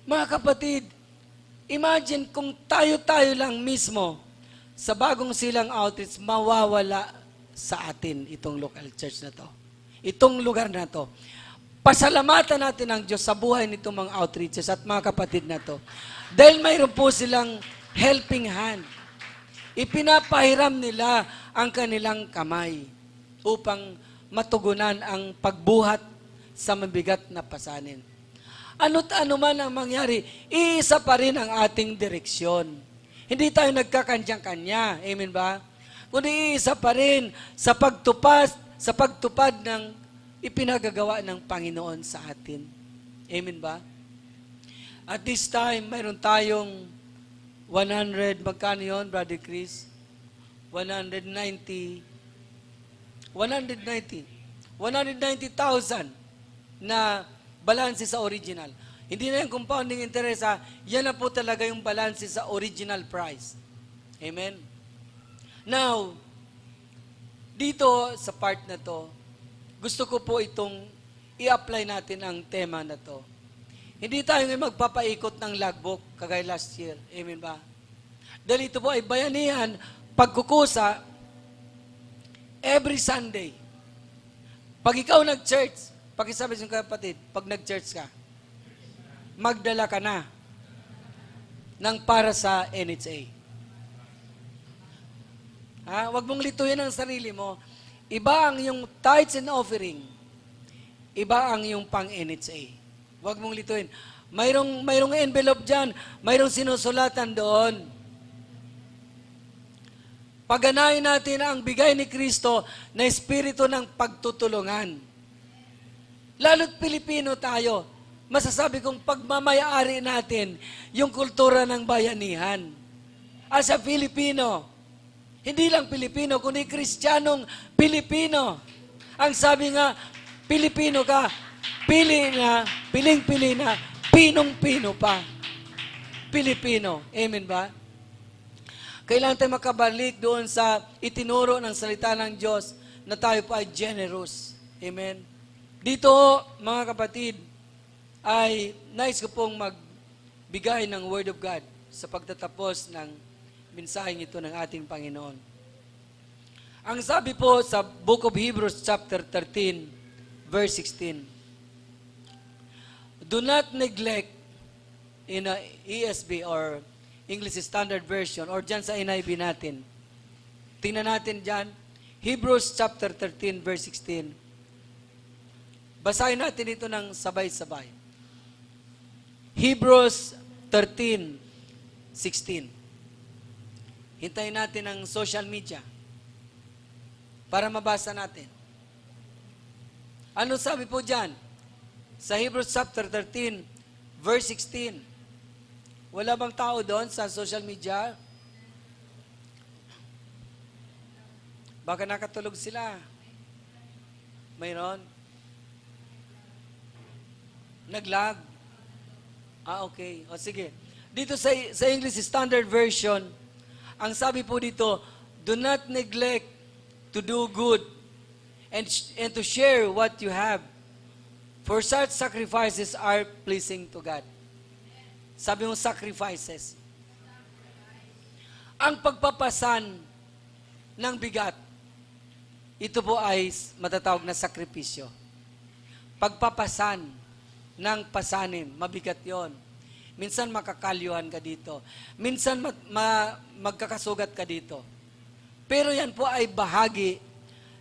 Mga kapatid, imagine kung tayo-tayo lang mismo sa Bagong Silang Outreach, mawawala sa atin itong local church na to. Itong lugar na to. Pasalamatan natin ang Diyos sa buhay nitong mga outreaches at mga kapatid na to. Dahil mayroon po silang helping hand. Ipinapahiram nila ang kanilang kamay upang matugunan ang pagbuhat sa mabigat na pasanin. Ano't ano man ang mangyari, iisa pa rin ang ating direksyon. Hindi tayo nagkakanyang-kanya. Amen ba? Kundi iisa pa rin sa pagtupad ng ipinagagawa ng Panginoon sa atin. Amen ba? At this time, mayroon tayong 100, magkano yun, Brother Chris? 190,000 na balanse sa original. Hindi na yung compounding interest, ha? Yan na po talaga yung balanse sa original price. Amen? Now, dito sa part na to, gusto ko po itong i-apply natin ang tema na to. Hindi tayo ngayon magpapaikot ng logbook kagaya last year. Amen ba? Dahil ito po ay bayanihan, pagkukusa, every Sunday. Pag ikaw nag-church, pakisabi sa kapatid, pag nag-church ka, magdala ka na ng para sa NHA. Huwag mong lituin ang sarili mo. Iba ang yung tithes and offering. Iba ang yung pang-NHA. Huwag mong lituin. Mayroong envelope dyan. Mayroong sinusulatan doon. Pagganahin natin ang bigay ni Kristo na espiritu ng pagtutulungan. Lalo't Pilipino tayo. Masasabi kong pagmamayari natin yung kultura ng bayanihan. As a Filipino, hindi lang Pilipino, kundi Kristiyanong Pilipino. Ang sabi nga, Pilipino ka, piling-pili na, pinong-pino pa. Pilipino. Amen ba? Kailangan tayo makabalik doon sa itinuro ng salita ng Diyos na tayo pa ay generous. Amen? Dito, mga kapatid, ay nais ko pong magbigay ng Word of God sa pagtatapos ng mensaheng ito ng ating Panginoon. Ang sabi po sa Book of Hebrews chapter 13, verse 16, do not neglect in a ESV or English Standard Version or dyan sa NIV natin. Tingnan natin dyan, Hebrews chapter 13 verse 16. Basahin natin ito ng sabay-sabay. Hebrews 13:16. Hintayin natin ang social media para mabasa natin. Ano sabi po dyan? Sa Hebrews chapter 13, verse 16. Wala bang tao doon sa social media? Baka nakatulog sila. Mayroon? Naglag? Okay. O sige. Dito sa English Standard Version, ang sabi po dito, do not neglect to do good and to share what you have. For such sacrifices are pleasing to God. Sabi mo sacrifices. Ang pagpapasan ng bigat, ito po ay matatawag na sakripisyo. Pagpapasan ng pasanin, mabigat yon. Minsan makakalyuhan ka dito. Minsan magkakasugat ka dito. Pero yan po ay bahagi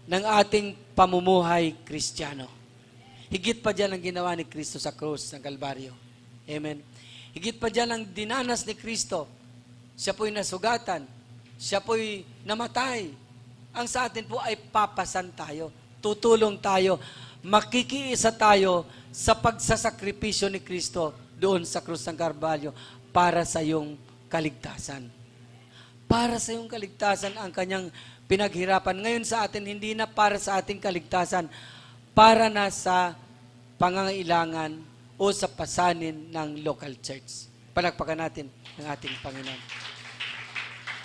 ng ating pamumuhay Kristiyano. Higit pa dyan ang ginawa ni Kristo sa krus ng Kalbaryo. Amen. Higit pa dyan ang dinanas ni Kristo. Siya po'y nasugatan. Siya po'y namatay. Ang sa atin po ay papasan tayo. Tutulong tayo. Makikiisa tayo sa pagsasakripisyo ni Kristo doon sa krus ng Kalbaryo para sa iyong kaligtasan. Para sa iyong kaligtasan ang kanyang pinaghirapan. Ngayon sa atin, hindi na para sa ating kaligtasan, para na sa pangangailangan o sa pasanin ng local church. Palakpakan natin ang ating Panginoon.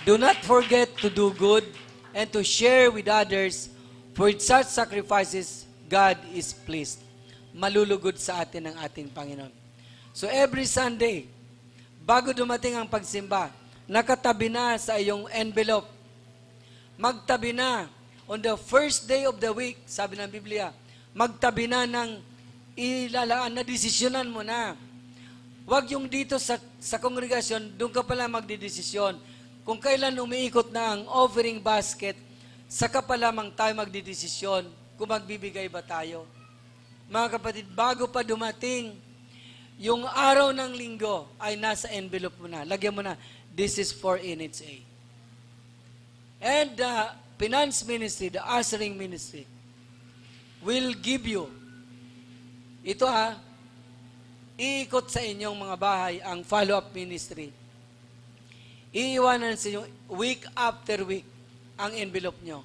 Do not forget to do good and to share with others, for with such sacrifices, God is pleased. Malulugod sa atin ang ating Panginoon. So every Sunday, bago dumating ang pagsimba, nakatabi na sa iyong envelope. Magtabi na on the first day of the week, sabi ng Biblia, magtabi na ng ilalaan na desisyonan mo na. Huwag yung dito sa kongregasyon, doon ka pala magdidesisyon. Kung kailan umiikot na ang offering basket, saka pa lamang tayo magdidesisyon kung magbibigay ba tayo. Mga kapatid, bago pa dumating, yung araw ng linggo ay nasa envelope mo na. Lagyan mo na, this is for NHA. And the finance ministry, the ushering ministry, will give you, ito iikot sa inyong mga bahay ang follow-up ministry. Iiwanan sa inyo week after week ang envelope nyo.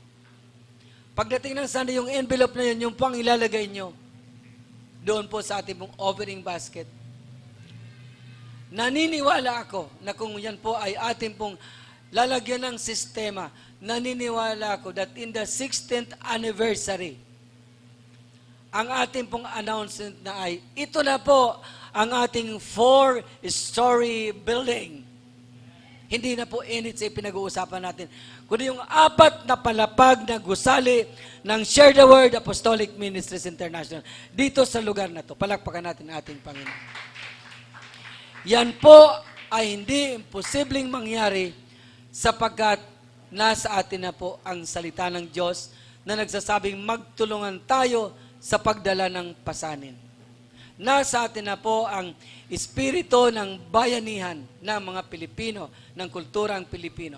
Pagdating ng Sunday, yung envelope na yun, yung pang ilalagay nyo doon po sa ating pong offering basket. Naniniwala ako na kung yan po ay ating pong lalagyan ng sistema, naniniwala ako that in the 16th anniversary, ang ating pong announcement na ay, ito na po ang ating 4-story building. Hindi na po NHA pinag-uusapan natin, kundi yung 4 na palapag na gusali ng Share the Word Apostolic Ministries International dito sa lugar na to. Palakpakan natin ating Panginoon. Yan po ay hindi imposibleng mangyari sapagkat nasa atin na po ang salita ng Diyos na nagsasabing magtulungan tayo sa pagdala ng pasanin. Nasa atin na po ang espiritu ng bayanihan ng mga Pilipino, ng kulturang Pilipino.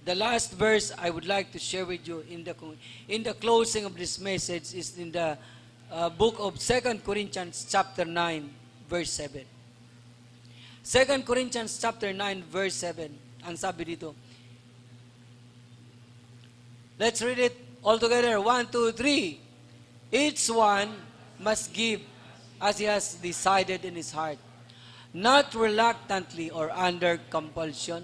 The last verse I would like to share with you in the closing of this message is in the book of 2 Corinthians chapter 9, verse 7. 2 Corinthians chapter 9, verse 7. Ang sabi dito. Let's read it all together. 1, 2, 3. Each one must give as he has decided in his heart, not reluctantly or under compulsion,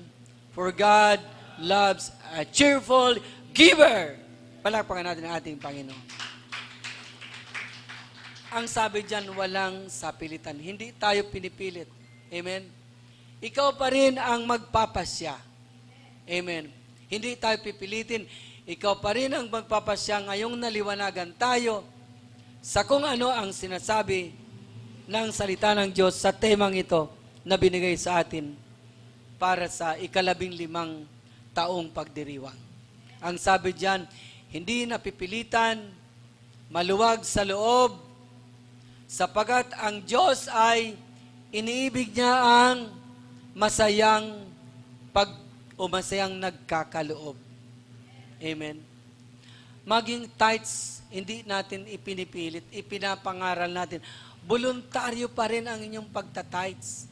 for God loves a cheerful giver. Palakpakan natin ang ating Panginoon. Ang sabi dyan, walang sapilitan. Hindi tayo pinipilit. Amen? Ikaw pa rin ang magpapasya. Amen? Hindi tayo pipilitin. Ikaw pa rin ang magpapasya ngayong naliwanagan tayo sa kung ano ang sinasabi ng salita ng Diyos sa temang ito na binigay sa atin para sa 15 taong pagdiriwang. Ang sabi diyan, hindi napipilitan, maluwag sa loob, sapagat ang Diyos ay iniibig niya ang masayang masayang nagkakaloob. Amen. Maging tithes, hindi natin ipinipilit, ipinapangaral natin. Voluntaryo pa rin ang inyong pagta-tithes.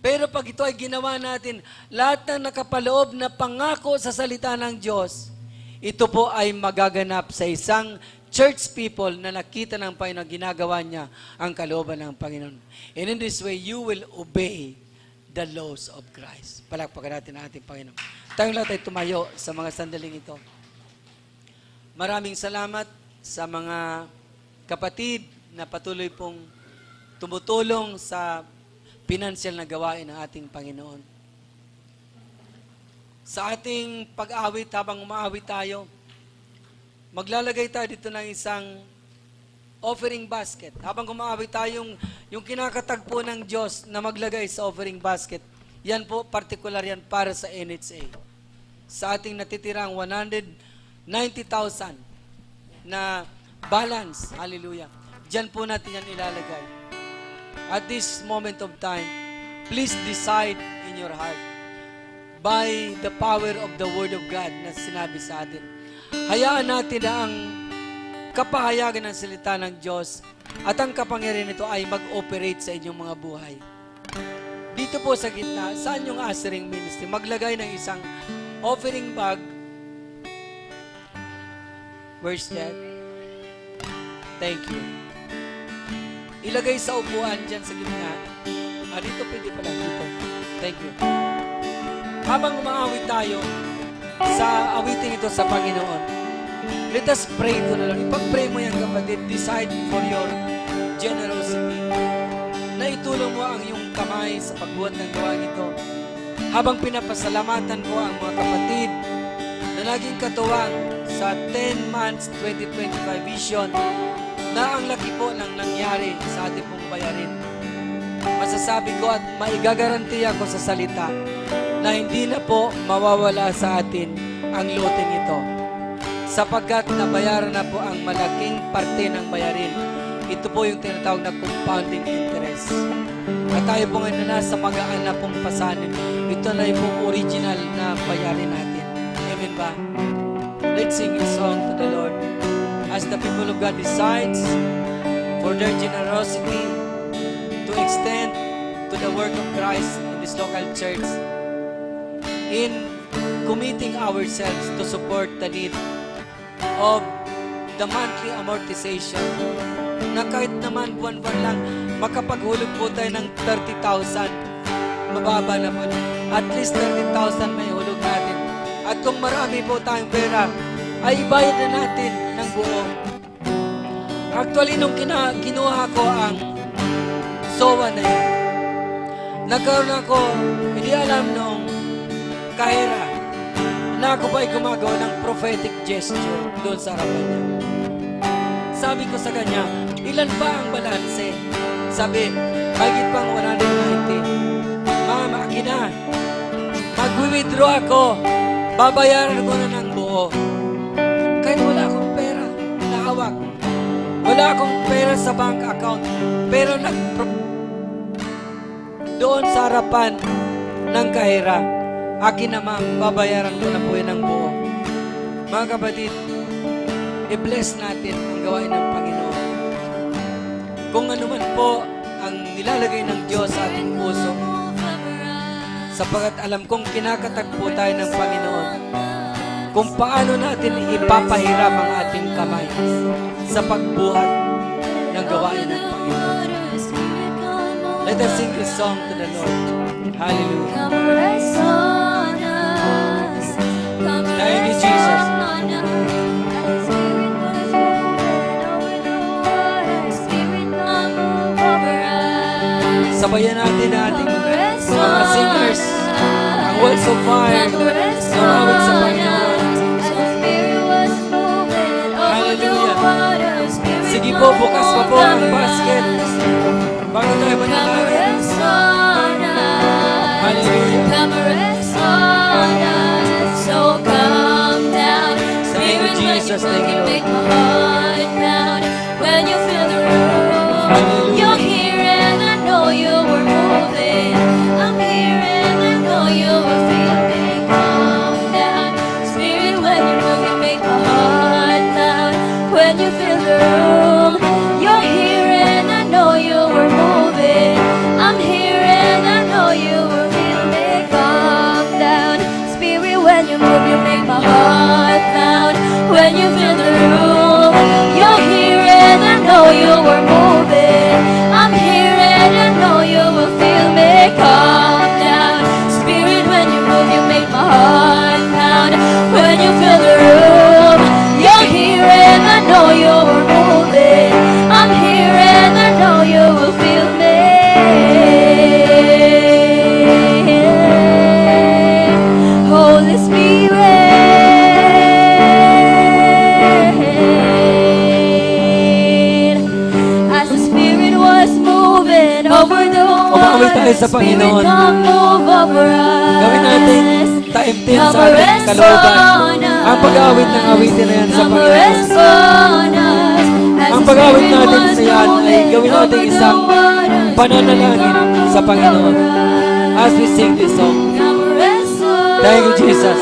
Pero pag ito ay ginawa natin, lahat ng nakapaloob na pangako sa salita ng Diyos, ito po ay magaganap sa isang church people na nakita ng Panginoon, ginagawa niya ang kalooban ng Panginoon. And in this way, you will obey the laws of Christ. Palakpakan natin ang ating Panginoon. Tayong lahat ay tumayo sa mga sandaling ito. Maraming salamat sa mga kapatid na patuloy pong tumutulong sa pinansyal na gawain ng ating Panginoon. Sa ating pag-awit, habang umaawit tayo, maglalagay tayo dito ng isang offering basket. Habang umaawit tayo, yung kinakatagpo ng Diyos na maglagay sa offering basket, yan po, particular yan para sa NHA. Sa ating natitirang 190,000 na balance, hallelujah, diyan po natin yan ilalagay. At this moment of time, please decide in your heart by the power of the Word of God na sinabi sa atin. Hayaan natin na ang kapahayagan ng salita ng Diyos at ang kapangyarihan nito ay mag-operate sa inyong mga buhay. Dito po sa gitna, sa inyong ushering ministry, maglagay ng isang offering bag. Where's that? Thank you. Ilagay sa upuan dyan sa gitna. Dito pwede pala dito. Thank you. Habang umaawit tayo sa awiting ito sa Panginoon, let us pray ko na lang. Ipag-pray mo yan, kapatid. Decide for your generosity. Na itulong mo ang iyong kamay sa pagbuhat ng gawain ito. Habang pinapasalamatan mo ang mga kapatid na naging katuwang sa 10 months 2025 vision na ang laki po ng nangyari sa ating pong bayarin. Masasabi ko at maigagarantiya ko sa salita na hindi na po mawawala sa atin ang loting ito. Sapagkat nabayaran na po ang malaking parte ng bayarin. Ito po yung tinatawag na compounding interest. At tayo po ngayon na nasa magaan na pong pasanin. Ito na yung pong original na bayarin natin. Amen ba? Let's sing a song to the Lord. As the people of God decides for their generosity to extend to the work of Christ in this local church, in committing ourselves to support the need of the monthly amortization, na kahit naman buwan-buwan lang, makapaghulog po tayo ng 30,000, mababa na po. At least 30,000 may hulog natin. At kung marami po tayong pera, ay ibayad na natin ng buo. Actually, nung kinuha ko ang SOA na yun, nagkaroon ako, hindi alam nung kahera, na ako ba ay gumagawa ng prophetic gesture doon sa harapan niya. Sabi ko sa kanya, ilan ba ang balanse? Sabi, mahigit pang 190. Mama, akin na. Mag-withdraw ako. Babayaran ko na ng buo. Kahit wala akong pera na hawak. Wala akong pera sa bank account. Pero doon sa harapan ng kahera, akin na ma'am, babayaran ko na po yan ng buo. Mga kapatid, i-bless natin ang gawain ng Panginoon. Kung ano man po ang nilalagay ng Diyos sa ating puso, sapagkat alam kong kinakatagpo tayo ng Panginoon kung paano natin ipapahiram ang ating kamay sa pagbuhat ng gawain ng Panginoon. Let us sing this song to the Lord. Hallelujah. Thank you, Jesus. Sabayan natin ang ating mga singers, ang words of fire, sumawit sa Panginoon. Hallelujah. Sige po, bukas pa po ang basket. Bago tayo Come manalangin. rest on us. Hallelujah. Come rest on us. So come down. Spirit, when you Jesus. move, Thank you, you Lord. make my heart pound. When you fill the room, Hallelujah. you're here and I know you were moving. I'm here and I know you were feeling. Calm down. Spirit, when you move, you make my heart pound. When you fill the room, you're here and I know you were moving. I'm here and I know you were feeling. Calm down. Spirit, when you move, you make my heart pound. When you fill the room, you're here and I know you were moving. I'm here and I know you will feel me. Calm down. Spirit, when you move, you make my heart pound. When you fill the room, you're here and I know you were moving. I'm here and I know you will feel me. Holy Spirit, as the Spirit was moving over the Umawit tayo waters, sa Panginoon. Spirit, come move over us. Gawin natin taimtim sa Come ating rest kalooban. on us. Ang pag-awit ng awitin na yan sa Come Panginoon. rest on us. As Ang the pag-awit Spirit natin was sa yan ay moving gawin natin over the isang waters, pananalangin Spirit, come sa move Panginoon over us. as we sing this song. Come rest on Thank you, Jesus. us.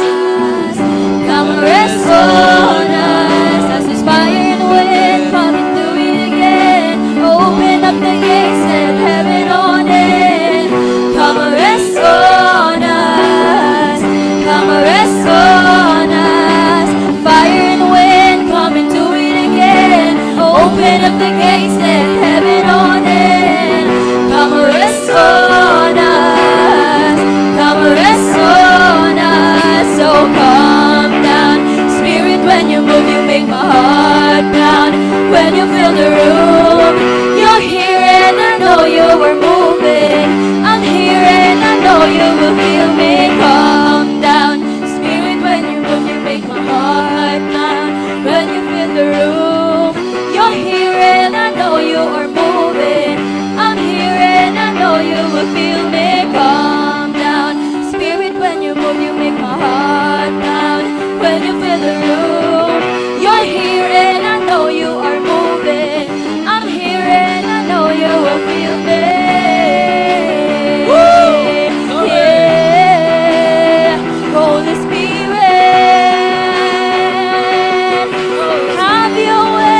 Come rest on us. As this fire and wind coming through it again. Open up the gates and heaven on in. Come rest on us. Come rest on us. Fire and wind coming to it again. Open up the gates and heaven on in. Come rest on us. Come rest on us. So calm down. Spirit, when you move, you make my heart pound. When you fill the room, you're here and I know you were moving. I'm here and I know you will feel me. Calm down. Spirit, when you move, you make my heart pound. When you fill the room, you're here and I know you are moving. I'm here and I know you will feel me. Calm down. Spirit, when you move, you make my heart pound. When you fill the room, you're here and I know you are moving. I'm here and I know you will feel me. Yeah. Holy Spirit, have your way.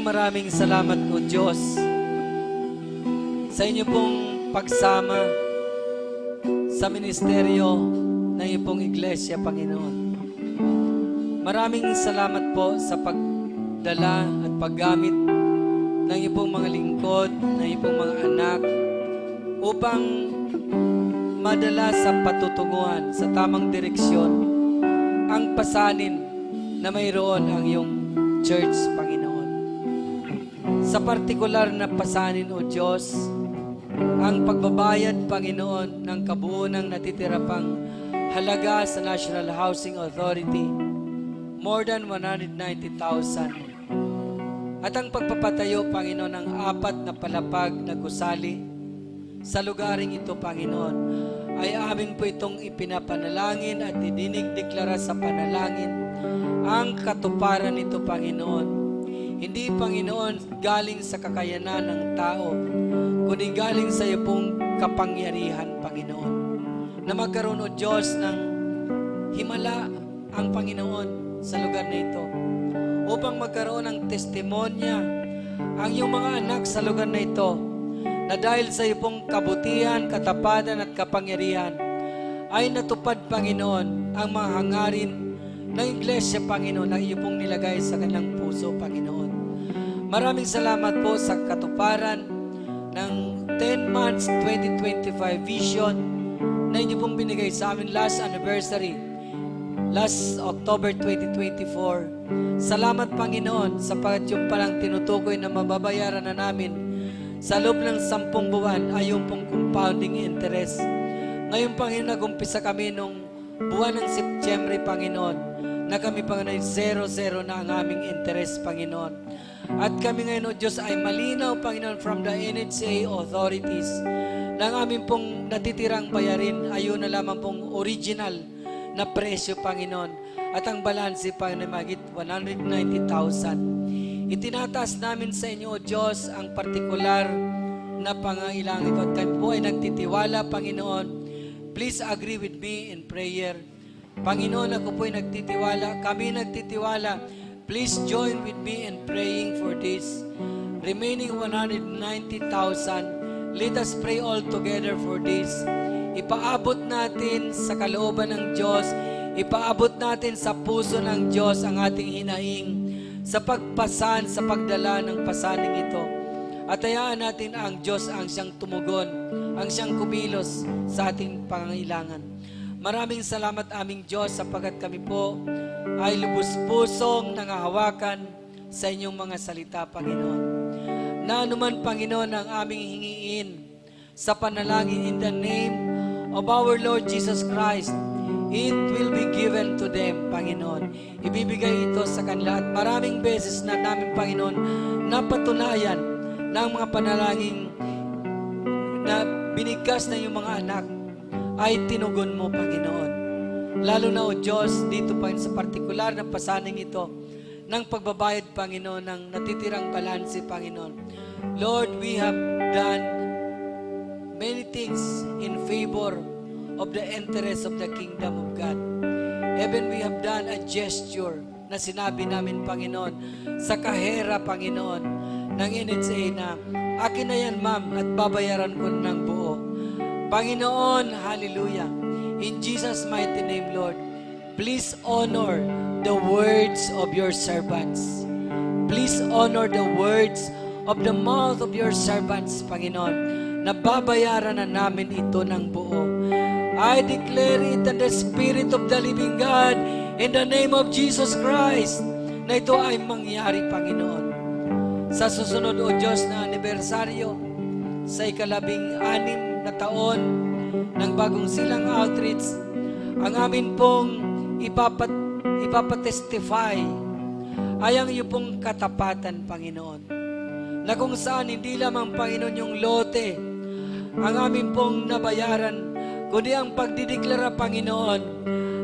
Maraming salamat po Diyos sa inyo pong pagsama sa ministeryo ng iyong pong iglesia, Panginoon. Maraming salamat po sa pagdala at paggamit ng iyong pong mga lingkod, ng iyong pong mga anak upang madala sa patutunguhan, sa tamang direksyon ang pasanin na mayroon ang iyong church, Panginoon. Sa partikular na pasanin, O Diyos, ang pagbabayad, Panginoon, ng kabuuan ng natitira pang halaga sa National Housing Authority, more than 190,000. At ang pagpapatayo, Panginoon, ng 4 na palapag na gusali sa lugaring ito, Panginoon, ay amin po itong ipinapanalangin at idinigdeklara sa panalangin ang katuparan nito, Panginoon. Hindi, Panginoon, galing sa kakayanan ng tao, kundi galing sa iyo pong kapangyarihan, Panginoon. Na magkaroon, O Diyos, ng himala ang Panginoon sa lugar na ito. Upang magkaroon ng testimonya ang iyong mga anak sa lugar na ito, na dahil sa iyo pong kabutihan, katapatan at kapangyarihan, ay natupad, Panginoon, ang mga hangarin ng Iglesia, Panginoon, na iyo pong nilagay sa kanilang puso, Panginoon. Maraming salamat po sa katuparan ng 10 months 2025 vision na inyo pong binigay sa amin last anniversary. last October 2024. Salamat, Panginoon, sapagat yung palang tinutukoy na mababayaran na namin sa loob ng 10 buwan ay yung pong compounding interest. Ngayon, Panginoon, nag-umpisa kami nung buwan ng Setyembre, Panginoon, na kami, Panginoon, 0-0 na ang aming interest, Panginoon. At kami ngayon, O Diyos, ay malinaw, Panginoon, from the NHA authorities na ang aming pong natitirang bayarin ay yun na lamang pong original na presyo, Panginoon. At ang balanse, Panginoon, magit 190,000. Itinataas namin sa inyo, O Diyos, ang partikular na pangailangan ito. At kami po ay nagtitiwala, Panginoon. Please agree with me in prayer. Panginoon, ako po ay nagtitiwala. Kami nagtitiwala. Please join with me in praying for this remaining 190,000. Let us pray all together for this. Ipaabot natin sa kalooban ng Diyos. Ipaabot natin sa puso ng Diyos ang ating hinaing sa pagpasan, sa pagdala ng pasaning ito. At hayaan natin ang Diyos ang siyang tumugon, ang siyang kumilos sa ating pangangailangan. Maraming salamat aming Diyos sapagkat kami po ay lubos-pusong nangahawakan sa inyong mga salita, Panginoon. Na anuman, Panginoon, ang aming hingiin sa panalangin in the name of our Lord Jesus Christ, it will be given to them, Panginoon. Ibibigay ito sa kanila at maraming beses na namin, Panginoon, napatunayan ng mga panalangin na binigkas na yung mga anak ay tinugon mo, Panginoon. Lalo na, O Diyos, dito pa sa partikular na pasaning ito ng pagbabayad, Panginoon, ng natitirang balanse, Panginoon. Lord, we have done many things in favor of the interest of the kingdom of God. Even we have done a gesture na sinabi namin, Panginoon, sa kahera, Panginoon, ng NHA na akin na yan, ma'am, at babayaran ko ng buo. Panginoon, hallelujah. In Jesus' mighty name, Lord, please honor the words of your servants. Please honor the words of the mouth of your servants, Panginoon, na babayaran na namin ito ng buo. I declare it in the Spirit of the living God, in the name of Jesus Christ, na ito ay mangyari, Panginoon. Sa susunod, O Diyos, na anibersaryo, sa 16 na taon ng Bagong Silang Outreach, ang amin pong ipapatestify ay ang iyong pong katapatan, Panginoon. Na kung saan hindi lamang, Panginoon, yung lote ang amin pong nabayaran, kundi ang pagdideklara, Panginoon,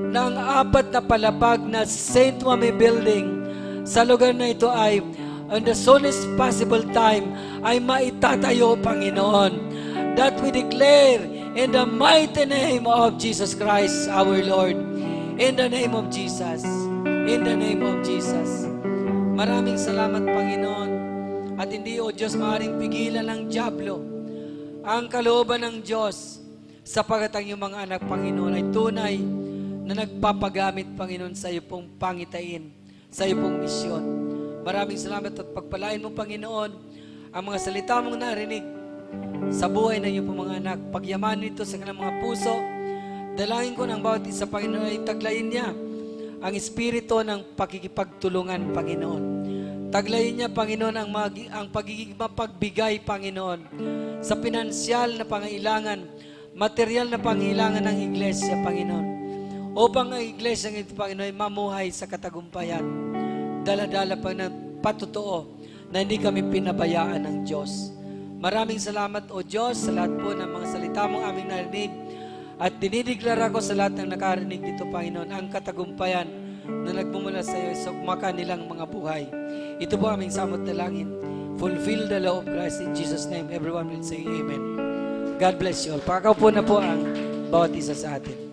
ng 4 na palapag na St. Wame Building sa lugar na ito ay in the soonest possible time ay maitatayo, Panginoon. That we declare in the mighty name of Jesus Christ, our Lord. In the name of Jesus. In the name of Jesus. Maraming salamat, Panginoon. At hindi, O Diyos, maaaring pigilan ng dyablo ang kalooban ng Diyos sapagat ang iyong mga anak, Panginoon, ay tunay na nagpapagamit, Panginoon, sa iyo pong pangitain, sa iyo pong misyon. Maraming salamat at pagpalain mo, Panginoon, ang mga salita mong narinig sa buhay ng iyong mga anak. Pagyamanin ito sa kanilang mga puso. Dalangin ko ng bawat isa, Panginoon, ay taglayin niya ang espiritu ng pakikipagtulungan, Panginoon. Taglayin niya, Panginoon, ang pagiging mapagbigay, Panginoon, sa pinansyal na pangailangan, material na pangailangan ng iglesia, Panginoon. Upang ang iglesia ng ito, Panginoon, ay mamuhay sa katagumpayan. Dala-dala pa ng patotoo na hindi kami pinabayaan ng Diyos. Maraming salamat, O Diyos, sa lahat po ng mga salita mong aming narinig. At dinideklara ko sa lahat ng nakarinig dito, Panginoon, ang katagumpayan na nagmumula sa iyo sa makanilang mga buhay. Ito po aming samot na langin. Fulfill the law of Christ in Jesus' name. Everyone will say Amen. God bless you all. Pakaupo na po ang bawat isa sa atin.